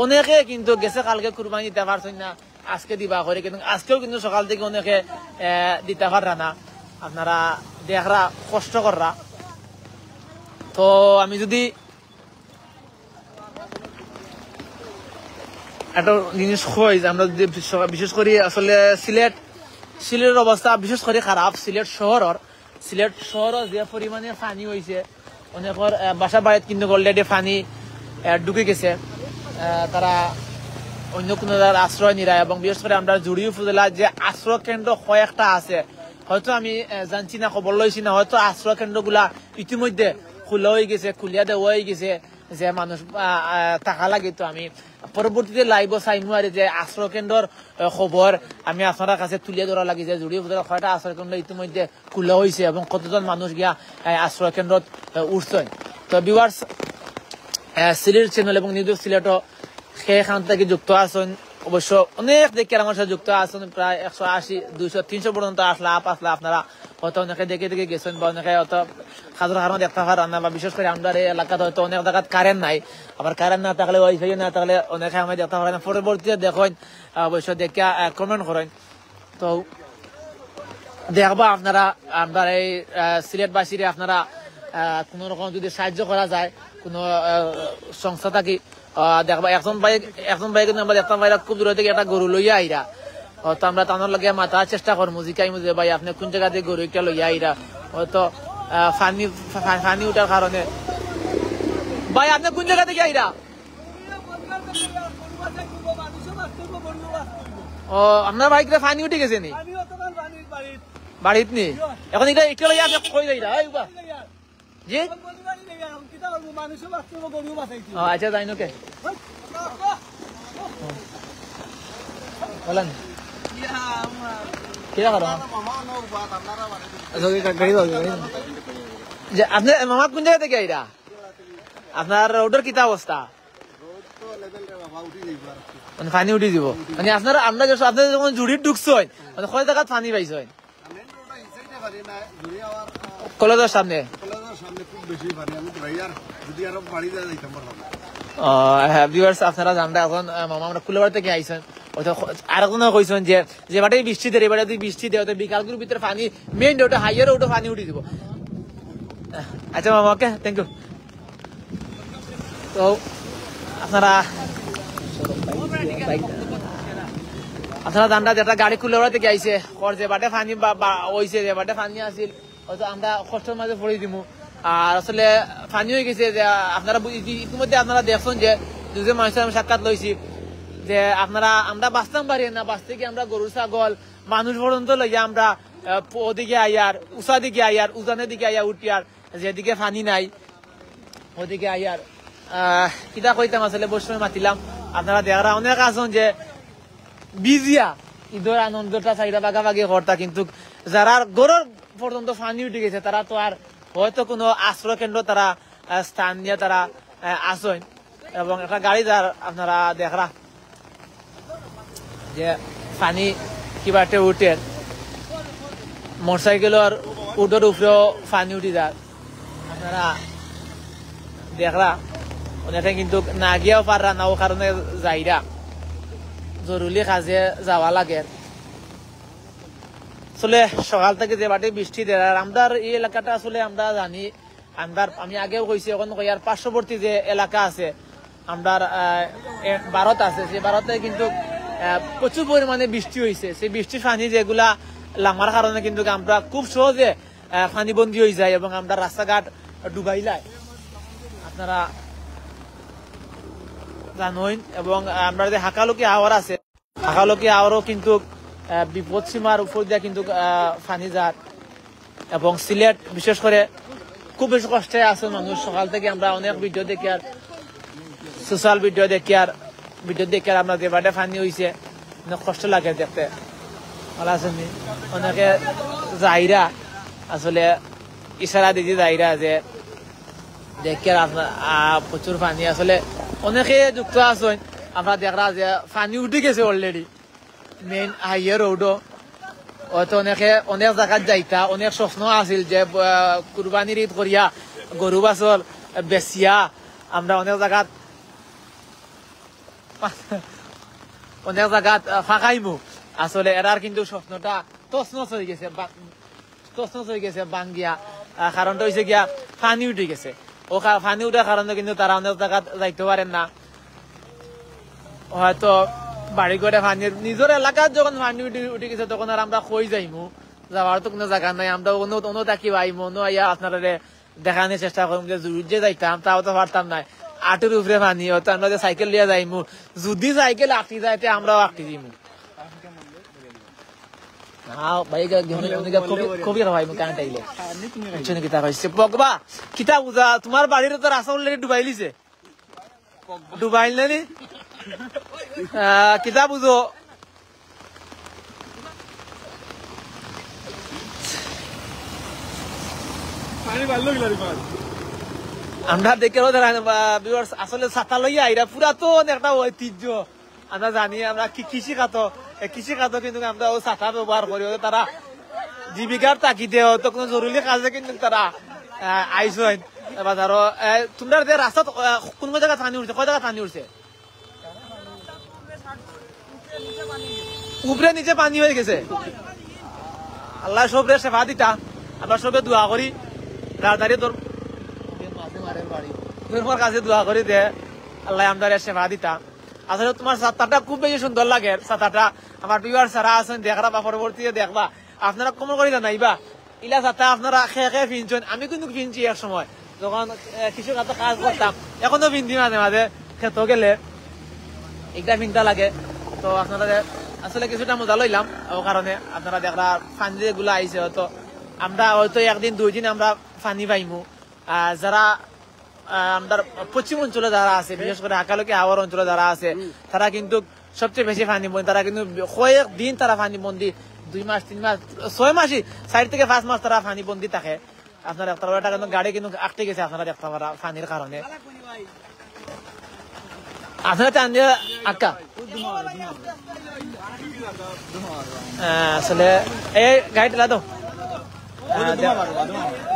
অনেকে কিন্তু গেছে কালকে কুরবানি দিতে পারছেন না, আজকে দিবা করে, কিন্তু আজকেও কিন্তু সকাল থেকে অনেকে দিতে পারা না। আপনারা দেখরা কষ্ট কররা। তো আমি যদি একটা জিনিস কই, আমরা যদি বিশেষ করে আসলে সিলেটের অবস্থা বিশেষ করে খারাপ। সিলেট শহর যে পরিমাণে পানি হয়েছে, অনেকের বাসা বাড়িতে কিন্তু অলরেডি পানি ঢুকে গেছে, তারা অন্য কোনো আশ্রয় নিরায়। এবং বিশেষ করে আমরা জুড়ি উপজেলা যে আশ্রয় কেন্দ্র কয়েকটা আছে, হয়তো আমি জানছি না, খবর লইছি না, হয়তো আশ্রয় কেন্দ্রগুলা ইতিমধ্যে খোলা হয়ে গেছে, খুলিয়া দেওয়া হয়ে গেছে, যে মানুষ টাকা লাগে। তো আমি পরবর্তীতে লাইভ চাইমু আর যে আশ্রয় কেন্দ্রের খবর আমি আপনার কাছে তুলিয়ে ধরা লাগে, যে জুড়ি উপজেলা কয়টা আশ্রয় কেন্দ্র ইতিমধ্যে খোলা হয়েছে এবং কতজন মানুষ গিয়া আশ্রয় কেন্দ্রত উঠছেন। তো ভিউয়ার্স, সিলেট চ্যানেল এবং নিউজ সিলেটও সেখান থেকে যুক্ত আছেন, অবশ্য অনেক দেখে আমার সাথে যুক্ত আছেন, প্রায় 180, 200, 300 পর্যন্ত আসলে আপনারা হয়তো অনেকে দেখে গেছেন, বা অনেকে হয়তো খাজুর কারণে দেখতে পারেন না, বা বিশেষ করে আমাদের এই এলাকাতে হয়তো অনেক জায়গায় কারেন্ট নাই, আবার কারেন্ট না থাকলে ওয়াইফাই না থাকলে অনেকে আমি দেখতে পারেন না। পরবর্তীতে দেখেন, অবশ্য দেখে কমেন্ট করেন। তো দেখবা আপনারা আমরা এই সিলেটবাসীরে আপনারা কোন রকম যদি সাহায্য করা যায়, কোন সংস্থা থাকি দেখবা, একজন ভাই কিন্তু আমরা দেখতাম ভাইরা খুব দূর থেকে একটা গরু লইয়া আইরা, হয়তো আমরা তানোর লগে মাথার চেষ্টা করবো, জিকাইমু যে ভাই আপনি কোন জায়গা থেকে গরু একটা লইয়া আইরা, হয়তো ফানি উঠার কারণে। ভাই আপনি কোন জায়গা থেকে আইরা? ও আপনার বাইক ফানি উঠে গেছে নি বাড়িত নি? এখন এটা একটা লইয়া আপনি কই যাইরা? জি আচ্ছা, যাই নোকে বলেন কিরা করো যে আপনি মামা কোন জায়গা থেকে আইরা? আপনার রোডের কিতা অবস্থা? মানে পানি উঠে দিব, মানে আমরা যখন জুড়ির ঢুকছেন মানে কয় জায়গাত পানি পাইছেন? কলেজের সামনে আপনারা জানরা। এখন মামা আমরা কুলেবার থেকে আইসেন, আর এখন কইছেন যে বাটে বৃষ্টি দেয়, এবারে যদি বৃষ্টি দেয় বিকালগুলোর ভিতরে পানি মেইন ওটা হাইয়ার ওটা পানি উঠে দিব। আচ্ছা মামা, ওকে, থ্যাংক ইউ। তো আপনারা জানরা যেটা গাড়ি কুলেবার থেকে আইসে, যে বাটে পানি হয়েছে, যে বাটে পানি আসিল, হয়তো আমরা কষ্টের মাঝে পড়ে দিব। আর আসলে পানি হয়ে গেছে যে আপনারা ইতিমধ্যে আপনারা দেখছেন যে দুজন মানুষের আমি সাক্ষাৎ লইছি, যে আমরা বাঁচতাম পারি না, বাঁচতে গিয়ে আমরা গরু ছাগল মানুষ পর্যন্ত লইয়া আমরা ওদিকে আইয়ার, উষা দিকে আইয়ার, উজানের দিকে আইয়া উঠিয়ার, যেদিকে পানি নাই ওদিকে আইয়ার কিতা কইতাম আসলে বৈষ্ণব মাতিলাম। আপনারা দেখারা অনেক আছেন যে বিজিয়া ঈদের আনন্দটা চাইরা বাগাবাগি করতা, কিন্তু যারা গরুর পর্যন্ত পানি উঠে গেছে তারা তো আর হয়তো কোনো আশ্রয় কেন্দ্র তারা স্থান নিয়ে তারা আসেন। এবং একটা গাড়ি যার আপনারা দেখরা যে পানি কিবাটে উঠে, মোটরসাইকেলের উঠোর উপরেও পানি উঠে যায়, আপনারা দেখরা অনেকে কিন্তু না গিয়েও পাররা না, ও কারণে যাইরা জরুরি কাজে যাওয়া লাগে আসলে সকাল থেকে যে বাটে বৃষ্টি দেয় আর আমরার এই এলাকাটা আসলে আমরা জানি আমি আগেও কইছি এখন কইয়ার পার্শ্ববর্তী যে এলাকা আছে আমরার ভারত আছে সেই ভারতে কিন্তু প্রচুর পরিমাণে বৃষ্টি হয়েছে সেই বৃষ্টির পানি যেগুলা লামার কারণে কিন্তু আমরা খুব সহজে পানিবন্দী হয়ে যায় এবং আমরা রাস্তাঘাট ডুবাইলাই আপনারা জানেন এবং আমরা যে হাকালুকি আওয়ার আছে হাকালুকি আওয়ারও কিন্তু বিপদ সীমার উপর দিয়ে কিন্তু পানি যায় এবং সিলেট বিশেষ করে খুব বেশি কষ্টে আছে মানুষ সকাল থেকে আমরা অনেক ভিডিও দেখি আর সোশ্যাল ভিডিও দেখি আর আমরা যে বাটে পানি হয়েছে অনেক কষ্ট লাগে দেখতে ভালো আছেন অনেকে যাইরা আসলে ইশারা দিদি যাইরা যে দেখি আপনার প্রচুর পানি আসলে অনেকে যুক্ত আছেন আমরা দেখরা যে পানি উঠে গেছে অলরেডি মেইন হাইওয়ে রোডও হয়তো অনেক জায়গায় যাইতা অনেক স্বপ্ন আছিল যে কুরবানির ঈদ করিয়া গরু বাছর বেচিয়া আমরা অনেক জায়গাত ফাঁকাইমু আসলে এরার কিন্তু স্বপ্নটা তছনছ হয়ে গেছে বাঙ্গিয়া কারণটা হয়েছে গিয়া পানি উঠে গেছে ও পানি উঠার কারণে কিন্তু তারা অনেক জায়গাত যাইতে পারেন না হয়তো বাড়ি করে পানি নিজের এলাকার যখন পানি উঠে গেছে তখন আর আমরা কই যাইমু যাওয়ার তো কোনো জায়গা নাই আমরা অন্য তাকি আইমু অন্য আইয়া আপনারা দেখানোর চেষ্টা করুন যে যে যাইতাম তাও তো পারতাম না আটের উপরে পানি হয়তো আমরা যে সাইকেল লিয়ে যাইমু যদি সাইকেল আটটি যাইতে আমরাও আটটি দিমু তোমার বাড়ির তো রাস্তা অলরেডি ডুবাই লিছে ডুবাইল নি কিতা বুঝো আমরা দেখে আসলে ছাতা লইয়া আইরা পুরাতন একটা ঐতিহ্য আমরা জানি আমরা কৃষি খাত কিন্তু আমরা ও ছাতা ব্যবহার করি তারা জীবিকার তাকিদে হয়তো কোনো জরুরি কাজে কিন্তু তারা আইসেন বাজারও তোমরা যে রাস্তাত কোন জায়গা পানি উঠছে কয় জায়গা পানি উঠছে উপরে নিচে পানি হয়ে গেছে আল্লাহ সবরে সেবা দিতা আমরা সবে দোয়া করি তাড়াতাড়ি তোর কাছে দোয়া করি দে আল্লাহ আমরা সেবা দিতা আসলে তোমার ছাতাটা খুব বেশি সুন্দর লাগে ছাতাটা আমার বিবার সারা আছেন দেখরা বা পরবর্তীতে দেখবা আপনারা কমন করি জানাইবা ইলা ছাতা আপনারা খেয়ে ফিনছেন আমি কিন্তু ফিনছি এক সময় যখন কিছু কাজ করতাম এখনো ফিনছি মাঝে মাঝে খেত গেলে একটা ফিনতা লাগে তো আপনারা আসলে কিছুটা মজা লইলাম ও কারণে আপনারা দেখরা পানি যেগুলো আইছে হয়তো আমরা হয়তো একদিন দুই দিন আমরা পানি পাইমু যারা আমরা পশ্চিম অঞ্চলে যারা আছে বিশেষ করে হাকালুকি হাওয়ার অঞ্চলে যারা আছে তারা কিন্তু সবচেয়ে বেশি পানি বন্দি তারা কিন্তু কয়েক দিন তারা পানি বন্দি 2 মাস 3 মাস 6 মাসই 4 থেকে 5 মাস তারা পানি বন্দি থাকে আপনারা একটা কিন্তু গাড়ি কিন্তু আটকে গেছে আপনারা দেখতে পারা পানির কারণে আপনারা টান দিয়ে আটকা আসলে এই গাড়িটা লাদো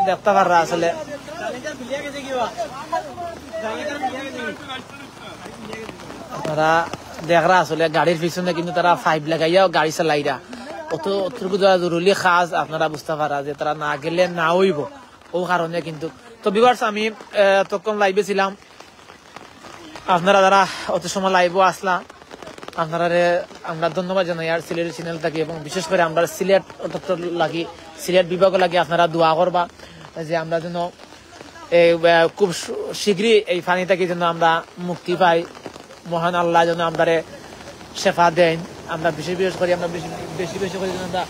দেখতে পাররা আসলে তারা দেখরা আসলে গাড়ির পিছনে কিন্তু তারা 5 লাগাইয়া গাড়ি চালাইরা অতটুকু জরুরি কাজ আপনারা বুঝতে পারা যে তারা না গেলে না হইব ও কারণে কিন্তু তো ভিউয়ার্স আমি তখন লাইভে ছিলাম আপনারা যারা অত সময় লাইভও আসলা আপনারা আমরা ধন্যবাদ জানাই আর সিলেট চ্যানেল থাকি এবং বিশেষ করে আমরা সিলেট লাগি সিলেট বিভাগ লাগি আপনারা দোয়া করবা যে আমরা যেন খুব শীঘ্রই এই পানি থেকে যেন আমরা মুক্তি পাই মহান আল্লাহ যেন আমরা শেফা দেন আমরা বিশেষ করে আমরা বেশি করে যেন আমরা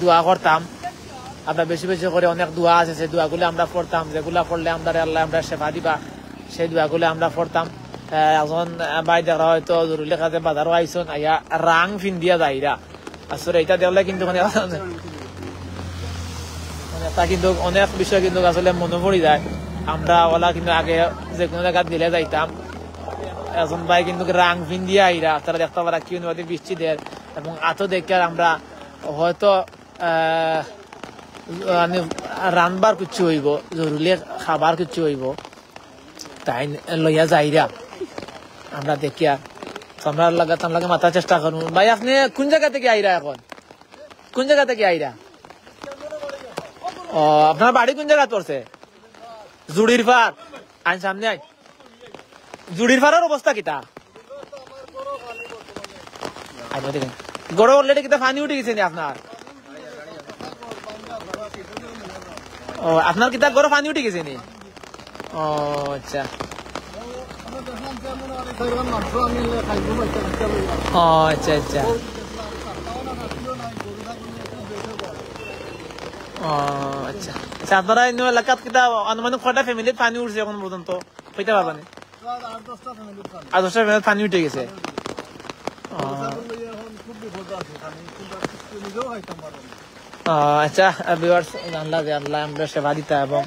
দোয়া করতাম আমরা বেশি করে অনেক দোয়া আছে সেই দোয়াগুলো আমরা পড়তাম যেগুলা পড়লে আল্লাহ আমরা শেফা দিবা সেই দোয়াগুলো আমরা পড়তাম এখন ভাই দেখা হয়তো জরুরি কাজে বাজারও আইসন আইয়া রাং ফিন দিয়া যাইরা আসলে এটা দেখলে কিন্তু তা কিন্তু অনেক বিষয় কিন্তু আসলে মনে পড়ে যায় আমরা ওলা কিন্তু আগে যে কোনো জায়গা দিলে যাইতাম এখন ভাই কিন্তু রাং ফিন দিয়া আইরা তারা দেখতে পারা কি নদী বৃষ্টি দেয় এবং আতো দেখে আমরা হয়তো রানবার কিছু হইব জরুরি খাবার কিছু হইব তাই লইয়া যাইরা আমরা দেখিয়া তো আমরা লাগাতাম লাগে মাথার চেষ্টা করুন। ভাই আপনি কোন জায়গা থেকে আইরা এখন? কোন জায়গা থেকে আইরা? ও আপনার বাড়ি কোন জায়গা পড়ছে? জুড়ির পার। আইন সামনে আই। জুড়ির পাড়ের অবস্থা কিতা? গড় অলরেডি কিতা পানি উঠে গেছে নি আপনার? ও আপনার কিতা গড় পানি উঠে গেছে নি? ও আচ্ছা। ও আচ্ছা আচ্ছা। ও আচ্ছা আচ্ছা। আপনারা এলাকাত কিতা আনুমানিক কয়টা ফ্যামিলির পানি উঠছে এখন পর্যন্ত কইতে পারবেন? 8-10টা ফ্যামিলির পানি উঠে গেছে। আচ্ছা ভিউয়ার্স, জানলা যে আল্লাহ আমরা সেবা দিতা। এবং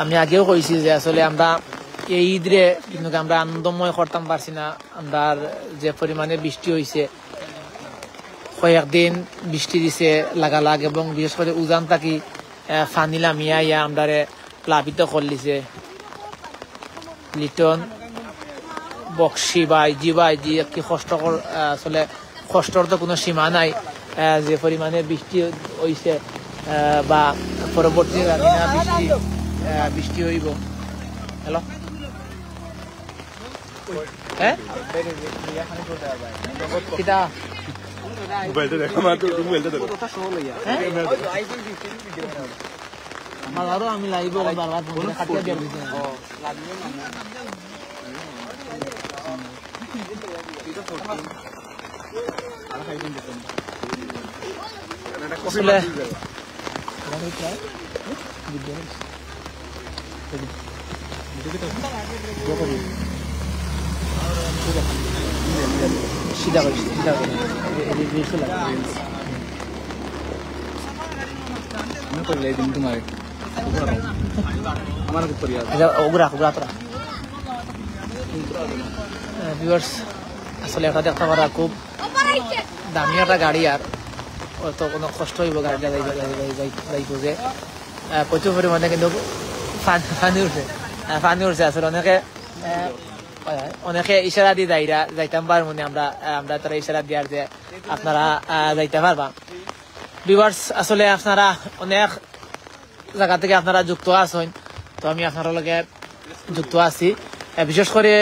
আমি আগেও কইছি যে আসলে আমরা এই ঈদে কিন্তু আমরা আনন্দময় করতাম পারছি না। আমরা যে পরিমাণে বৃষ্টি হয়েছে, কয়েকদিন বৃষ্টি দিছে লাগালাগ, এবং বিশেষ করে উজান থাকি ফানি লামিয়া ইয়া আমরা প্লাবিত করলিছে। লিটন বক্সি বাই জি কি কষ্টকর, আসলে কষ্টর তো কোনো সীমা নাই। যে পরিমাণে বৃষ্টি হয়েছে বা পরবর্তী বৃষ্টি হইব। হ্যালো হ্যাঁ কিতা আমারও আমি লাইব বারবার খাটিয়া দিয়া দিছি। আসলে সিধা করে সিধা করে তোমার আসলে এটা দেখতে পারা খুব দামি একটা গাড়ি, আর তো কোনো কষ্ট হইব গাড়িটা যাইব যে প্রচুর পরিমাণে কিন্তু পানি উঠছে। আসলে অনেকে ইশারা দিয়ে যাইতাম পার মনে আমরা তারা ইশারা দিয়ার যে আপনারা যাইতে পারবা। ভিউয়ার্স আসলে আপনারা অনেক জায়গা থেকে আপনারা যুক্ত আছেন, তো আমি আপনার লগে যুক্ত আছি। বিশেষ করে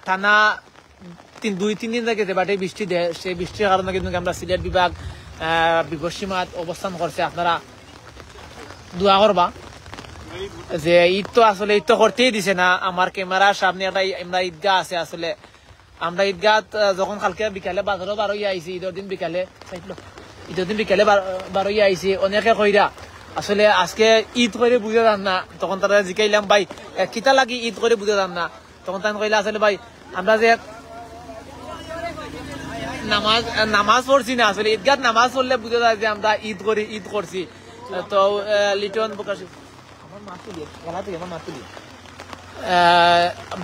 টানা 2-3 দিন থেকে যেবাটে বৃষ্টি দেয়, সেই বৃষ্টির কারণে কিন্তু আমরা সিলেট বিভাগ বিপদসীমাত অবস্থান করছে। আপনারা দোয়া করবা যে ঈদ তো আসলে ঈদ তো করতেই দিছে না। আমার ক্যামেরার সামনে একটা আমরা ঈদগাহ আছে। আসলে আমরা ঈদগাহ যখন কালকে বিকালে বাজারও বার হইয়া আইছি, ঈদের দিন বিকালে বার হইয়া আইছি, অনেকে কইরা আসলে আজকে ঈদ করে বুঝে যান না। তখন তারা জিকাইলাম ভাই কিতা লাগি ঈদ করে বুঝে যান না, তখন তারা কইলা আসলে ভাই আমরা যে নামাজ পড়ছি না, আসলে ঈদগাহ নামাজ পড়লে বুঝে যায় যে আমরা ঈদ করছি। তো লিটন প্রকাশ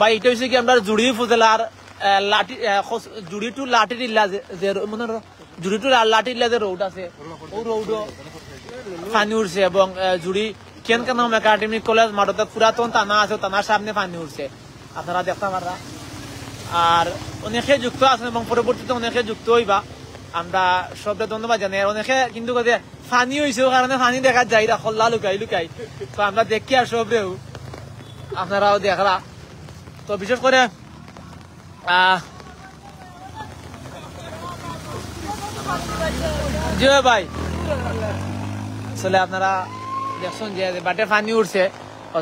ভাই এটা হচ্ছে কি আমরা জুড়ি ফুজলার লাঠি জুড়ি টু লাঠি টিল্লা যে মনে জুড়ি টু লাঠি টিল্লা যে রোড আছে, ও রোডও পানি উঠছে। এবং জুড়ি কেন একাডেমিক কলেজ মাঠতে পুরাতন থানা আছে, থানার সামনে পানি উঠছে, আপনারা দেখতে পারা। আর অনেকে যুক্ত আছেন এবং পরবর্তীতে অনেকে যুক্ত হইবা, আমরা সবটা ধন্যবাদ জানাই। অনেকে কিন্তু ফানি হয়েছে কারণে ফানি দেখা যায় না, খল্লা লুকাই তো আমরা দেখি আর সবরেও আপনারাও দেখলা। তো বিশেষ করে জি ভাই আসলে আপনারা দেখছেন যে বাটে ফানি উঠছে,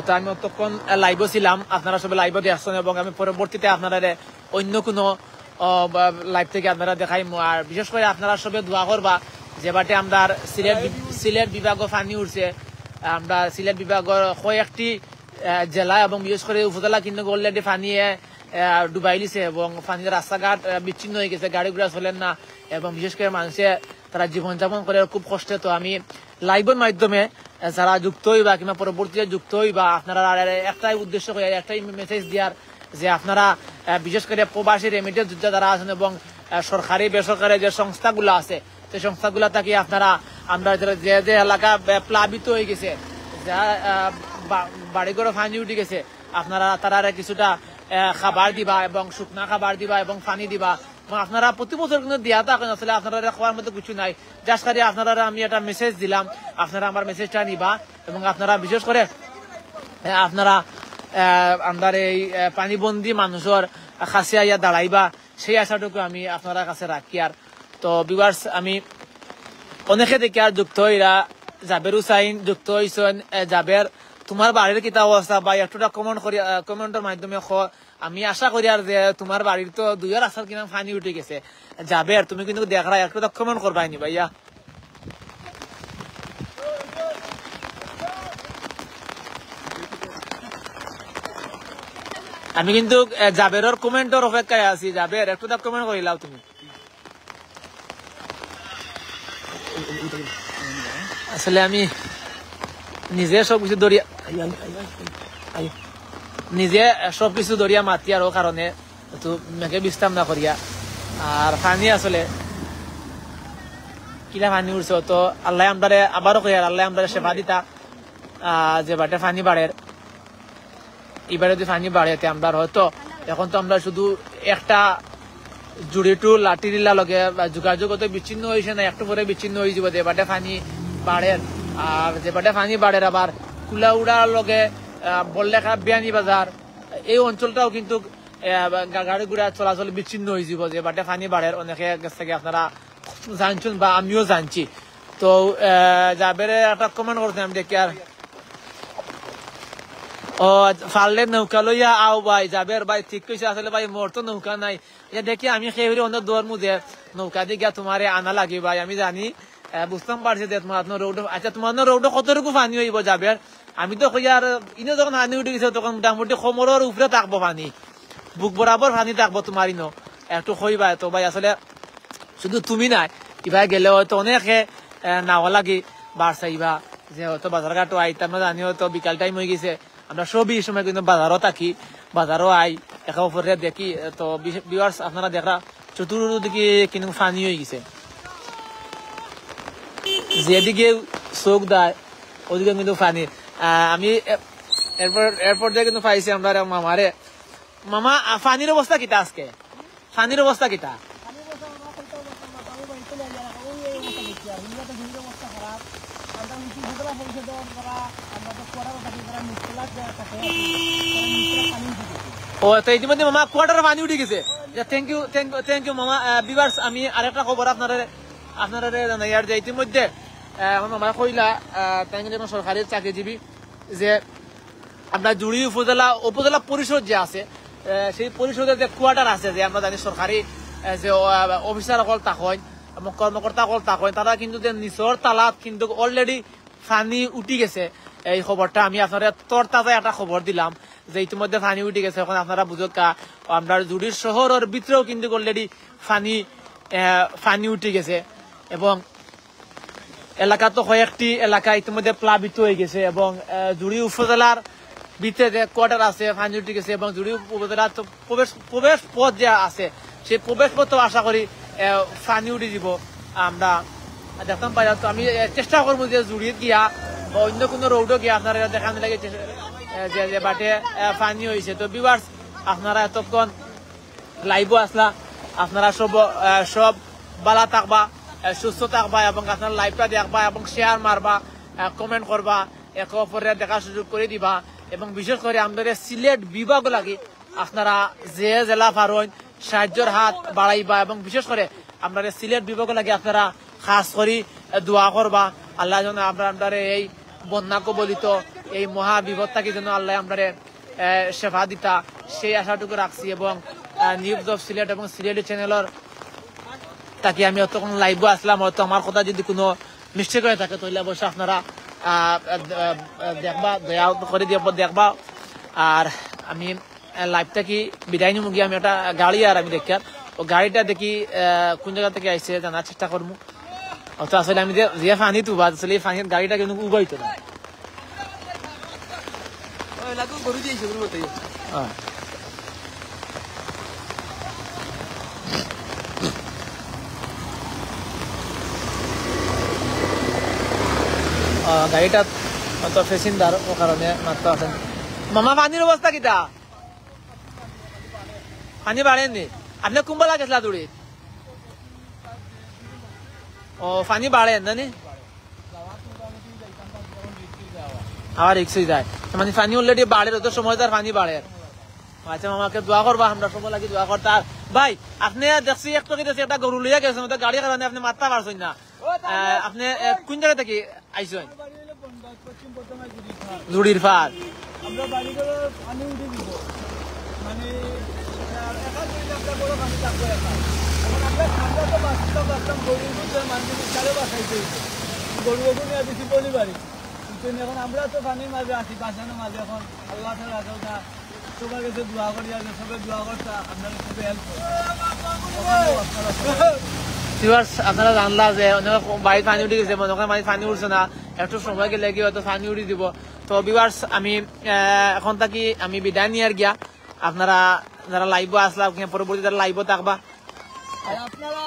তো আমি তখন লাইভও ছিলাম, আপনারা সবাই লাইভও দেখছেন। এবং আমি পরবর্তীতে আপনারা অন্য কোনো লাইভ থেকে আপনারা দেখাই। আর বিশেষ করে আপনারা সবাই দোয়া করবা যে বাটে আমরা সিলেট বিভাগও ফানি উঠছে। আমরা সিলেট বিভাগের কয়েকটি জেলা এবং বিশেষ করে উপজেলা কিন্তু অলরেডি ফানিয়ে ডুবাই দিছে, এবং ফানির রাস্তাঘাট বিচ্ছিন্ন হয়ে গেছে, গাড়ি ঘোড়া চলেন না, এবং বিশেষ করে মানুষে তারা জীবনযাপন করে খুব কষ্টে। তো আমি লাইভের মাধ্যমে যারা যুক্ত হইবা কিংবা পরবর্তীতে যুক্ত হইবা, আপনারা একটাই উদ্দেশ্য করে একটাই মেসেজ দিয়ার যে আপনারা বিশেষ করে প্রবাসী রেমিটেন্স যোদ্ধা যারা আছেন এবং সরকারি বেসরকারি যে সংস্থাগুলো আছে, সেই সংস্থাগুলো থাকি আপনারা আমরা যে এলাকা প্লাবিত হয়ে গেছে, যা বাড়িঘর ফানি উঠে গেছে, আপনারা তারা কিছুটা খাবার দিবা এবং শুকনা খাবার দিবা এবং পানি দিবা এবং আপনারা প্রতি বছর কিন্তু দিয়া থাকেন আসলে আপনারা খাওয়ার মতো কিছু নাই জাস্ট খালি আপনারা আমি একটা মেসেজ দিলাম আপনারা আমার মেসেজটা নিবা এবং আপনারা বিশেষ করে আপনারা আমার এই পানিবন্দী মানুষের কাছে আইয়া দাঁড়াইবা সেই আশাটুকু আমি আপনারা কাছে রাখি। আর তো ভিউয়ার্স আমি অনেকে দেখি আর যুক্ত হইরা জাবের হুসাইন যুক্ত হইছেন জাবের তোমার বাড়ির কিতা অবস্থা বা একটুটা কমেন্টের মাধ্যমে আমি আশা করি আর যে তোমার বাড়ির তো দুইয়ের আসার কিনা পানি উঠে গেছে জাবের তুমি কিন্তু দেখা একটুটা কমেন্ট করবাই নি ভাইয়া। আমি কিন্তু জাবেরের কমেন্টের অপেক্ষায় আছি জাবের একটুটা কমেন্ট করিলাও তুমি। আসলে আমি নিজে সবকিছু দরিয়া নিজে সবকিছু দরিয়া মাতি আর ও কারণে তো মেঘে বিশ্রাম না করিয়া আর পানি আসলে কিলা পানি উঠছে তো আল্লাহ আমদারে আবারও কই আর আল্লাহ আমদারে সেবা দিতা যে বাটে পানি বাড়ের এবারে যদি পানি বাড়ে আমরা হয়তো এখন তো আমরা শুধু একটা জুড়িটু লাঠি দিলা লগে যোগাযোগ তো বিচ্ছিন্ন হয়েছে না একটু পরে বিচ্ছিন্ন হয়ে যাব যে বাটে পানি বাড়ের আর যে বাটে পানি বাড়ের আবার কুলাউড়ার লগে বললেখা বিয়ানি বাজার এই অঞ্চলটাও কিন্তু গাড়ি ঘোড়া চলাচল বিচ্ছিন্ন হয়ে যাব যে বাটে পানি বাড়ের অনেকে কাছ থেকে আপনারা জানছেন বা আমিও জানছি। তো যাবেরে একটা কমেন্ট করতে আমি দেখি আর ও ফাললে নৌকা লইয়া আও ভাই জাবের ভাই ঠিক কইছে আসলে ভাই মোর তো নৌকা নাই দেখি আমি সেই অন্য দৌড় মুদে নৌকা দিয়ে গিয়া তোমারে আনা লাগে ভাই আমি জানি বুঝতাম পারছি যে তোমার রৌড আচ্ছা তোমার রৌড কতটুকু পানি হইব যাবের আমি তো কই আর ইনো যখন পানি উঠে গেছে তখন মোটামুটি কোমরের উপরে থাকবো পানি বুক বরাবর পানি থাকবো তোমার ইনো একটু কইবা তো ভাই আসলে শুধু তুমি নাই ইভাই গেলে হয়তো অনেকে নাওয়া লাগে বার চাইবা যে হয়তো বাজার ঘাটও আইতাম না জানি হয়তো বিকাল টাইম হয়ে গেছে আমরা সবই সময় কিন্তু বাজারও থাকি বাজারও আই একা উপরে দেখি তো ভিউয়ার্স আপনারা দেখা চতুর্দিকে কিন্তু পানি হয়ে গেছে যেদিকে চোখ দেয় ওদিকে কিন্তু পানি আমি এরপর দিয়ে কিন্তু পাইছি আমরা মামারে মামা পানির অবস্থা কিতা আজকে পানির অবস্থা কিতা ও তো ইতিমধ্যে মামা কোয়ার্টার পানি উঠে গেছে থ্যাংক ইউ মামা ভিউয়ার্স আমি আরেকটা খবর আপনারা জানাই আর যে ইতিমধ্যে আমার মামা কইলা তাই সরকারি চাকরিজীবী যে আমরা জুড়ি উপজেলা পরিষদ যে আছে সেই পরিষদের যে কোয়ার্টার আছে যে আমরা জানি সরকারি যে অফিসার সকল থাকেন এবং কর্মকর্তা সকল থাকেন তারা কিন্তু যে নিচর তালাত কিন্তু অলরেডি পানি উঠি গেছে এই খবরটা আমি আপনারা তরতাজা একটা খবর দিলাম যে ইতিমধ্যে পানি উঠে গেছে এখন আপনারা বুঝকা আমরা জুড়ির শহরের ভিতরেও কিন্তু অলরেডি পানি উঠে গেছে এবং এলাকা তো কয়েকটি এলাকা ইতিমধ্যে প্লাবিত হয়ে গেছে এবং জুড়ি উপজেলার ভিতরে যে কোয়ার্টার আছে পানি উঠে গেছে এবং জুড়ি উপজেলার প্রবেশ পথ যে আছে সেই প্রবেশ পথ আশা করি পানি উঠে দিব আমরা দেখতাম পাই। তো আমি চেষ্টা করবো যে জুড়ি গিয়া বা অন্য কোনো রোডও গিয়া আপনারা দেখানো লাগে যে বাটে পানি হয়েছে। তো ভিউয়ার্স আপনারা এতক্ষণ লাইভও আসলা আপনারা সব বালা থাকবা সুস্থ থাকবা এবং আপনার লাইভটা দেখবা এবং শেয়ার মারবা কমেন্ট করবা একে অপরের দেখার সুযোগ করে দিবা এবং বিশেষ করে আমাদের সিলেট বিভাগ লাগে আপনারা যে জেলা পারেন সাহায্যের হাত বাড়াইবা এবং বিশেষ করে আমাদের সিলেট বিভাগ লাগে আপনারা খাস করে দোয়া করবা আল্লাহ যেন আমরা এই বন্যা কবলিত এই মহা বিপদটাকে যেন আল্লাহ আমরা সেবা দিতা সেই আশাটুকু রাখছি এবং নিউজ অফ সিলেট এবং সিলেটি চ্যানেলের তাকে আমি অতক্ষণ লাইভও আসলাম হয়তো আমার কথা যদি কোনো মিস্টেক হয়ে থাকে তাহলে অবশ্যই আপনারা দেখবা দয়া করে দিয়ে দেখবা। আর আমি লাইভটা কি বিদায় নিব গিয়ে আমি একটা গাড়ি আর আমি দেখি ও গাড়িটা দেখি কোন জায়গা থেকে আইসে জানার চেষ্টা করবো অত আসলে আমি যে ফানি তো আসলে ফানির গাড়িটা কিন্তু উবাইতো না গাড়িটা অত ফেসিনদার ও কারণে মাত্র আছেন মামা পানির অবস্থা কিটা পানি বাড়েনি আপনি কুম্বলা গেছিলা দূরে ও পানি বাড়েন জানি আবার রিক্স হয়ে যায় মানে পানি অলরেডি বাড়ে ওদের সময় তার পানি বাড়ে আচ্ছা মামাকে দোয়া করবা আমরা সবাই লাগি দোয়া করতে আর ভাই আপনি দেখছি একটু কি একটা গরু লইয়া গেছেন ওটা গাড়ি কারণে আপনি মারতে পারছেন না আপনি কোন জায়গা থেকে আইছেন জুড়ির ফার আমরা বাড়ি করে পানি উঠে দিব মানে একটা বড় পানি চাপ করে এখন আমরা ঠান্ডা তো বাঁচতাম গরুর মধ্যে মানুষের চারে বাঁচাইতে গরু ওখানে বেশি বলি বাড়ি কিন্তু এখন আমরা তো পানির মাঝে আছি বাঁচানোর মাঝে এখন আল্লাহ তাআলা রাখাও না সবার কাছে দোয়া করি আর সবাই দোয়া করতে আপনারা সবাই হেল্প আপনারা জানলা যে অনেক বাড়িতে পানি উঠে গেছে মনে করেন পানি উঠছে না একটু সময় গেলে কি হয়তো পানি উঠে দিব তো ভিউয়ার্স আমি এখন থাকি আমি বিদায় নিয়ে গিয়া আপনারা যারা লাইভ আসলা পরবর্তী যারা লাইভ থাকবা আপনারা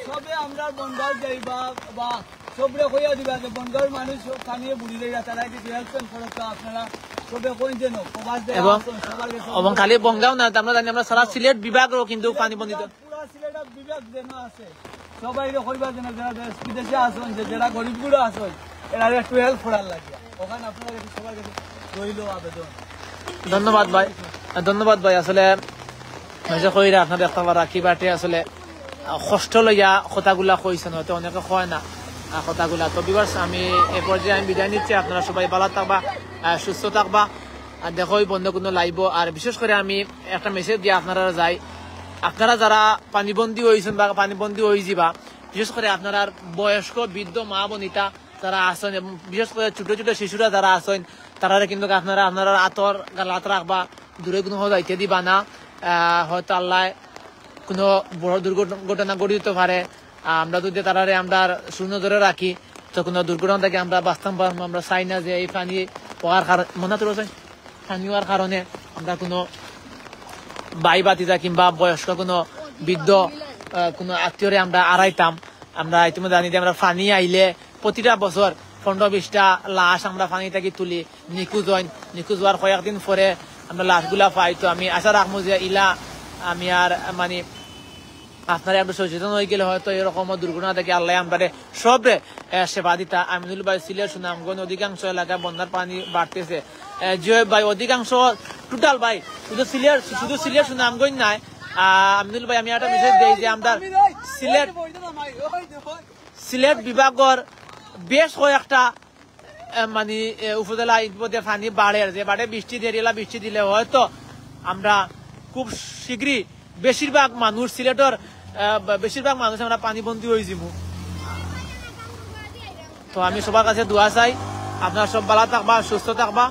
সবে আমরা বন্ধার যাইবা বা সবরে কইয়া দিবা যে বন্ধার মানুষ কানিয়ে বুড়ি যাইবা তারা কিছু হেল্প করতে আপনারা সবে কই যেন প্রবাস দেয় এবং খালি বঙ্গাও না আমরা জানি আমরা সারা সিলেট বিভাগও কিন্তু পানি বন্ধিত পুরা সিলেট বিভাগ যেন আছে সবাই কইবা যেন যারা দেশ বিদেশে আছেন যে যারা গরিবগুলো আছেন এরা একটু হেল্প করার লাগে ওখানে আপনারা সবার কাছে রইল আবেদন ধন্যবাদ ভাই আসলে কইরা আপনাদের একটা রাখি বাটে আসলে কষ্ট লইয়া কথাগুলা কইছেন হয়তো অনেকে কয় না কথাগুলা তো ভিউয়ার্স আমি এই পর্যায়ে আমি বিদায় নিচ্ছি আপনারা সবাই ভালো থাকবা সুস্থ থাকবা আর দেখোই বন্ধ কোনো লাইব আর বিশেষ করে আমি একটা মেসেজ দিয়ে আপনারা যাই আপনারা যারা পানিবন্দী হয়েছেন বা পানিবন্দী হয়ে যাবা বিশেষ করে আপনারা বয়স্ক বৃদ্ধ মা বোনিতা যারা আছেন এবং বিশেষ করে ছোট ছোট শিশুরা যারা আছেন তারা কিন্তু আপনারা আতর গালাত রাখবা দূরে কোনো যাইতে দিবা না হয়তো আল্লাহ কোনো বড় দুর্ঘটনা ঘটে দিতে পারে আমরা যদি তারারে আমরা শূন্য ধরে রাখি তো কোনো দুর্ঘটনা থেকে আমরা বাঁচতাম পারবো আমরা চাই না যে এই পানি পাওয়ার মনে তো চাই পানি হওয়ার কারণে আমরা কোনো বাই বাতিজা কিংবা বয়স্ক কোনো বৃদ্ধ কোনো আত্মীয়রে আমরা আড়াইতাম আমরা ইতিমধ্যে জানি যে আমরা পানি আইলে প্রতিটা বছর 15-20টা লাশ আমরা পানি থেকে তুলি নিখোঁজ হওয়ার কয়েকদিন পরে আমরা লাশগুলা পাই তো আমি আশা রাখবো যে ইলা আমি আর মানে আপনারা একটু সচেতন হয়ে গেলে হয়তো এরকম দুর্ঘটনা থেকে আল্লাহ আমরা সবরে সেবা দিতা আমিনুল ভাই সিলেট সুনামগঞ্জ অধিকাংশ এলাকায় বন্যার পানি বাড়তেছে জয় ভাই অধিকাংশ টোটাল ভাই শুধু সিলেট সুনামগঞ্জ নাই আমিনুল ভাই আমি একটা মেসেজ দিই যে আমরা সিলেট বিভাগের বেশ কয়েকটা মানে উপজেলা ইতিমধ্যে পানি বাড়ে যে বাড়ে বৃষ্টি দিলে হয়তো আমরা খুব শীঘ্রই বেশিরভাগ মানুষ সিলেটের বেশিরভাগ মানুষ আমরা পানিবন্দী হয়ে যাব তো আমি সবার কাছে দোয়া চাই আপনারা সব ভালো থাকবা সুস্থ থাকবা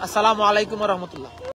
আসসালামু আলাইকুম ওয়া রাহমাতুল্লাহ।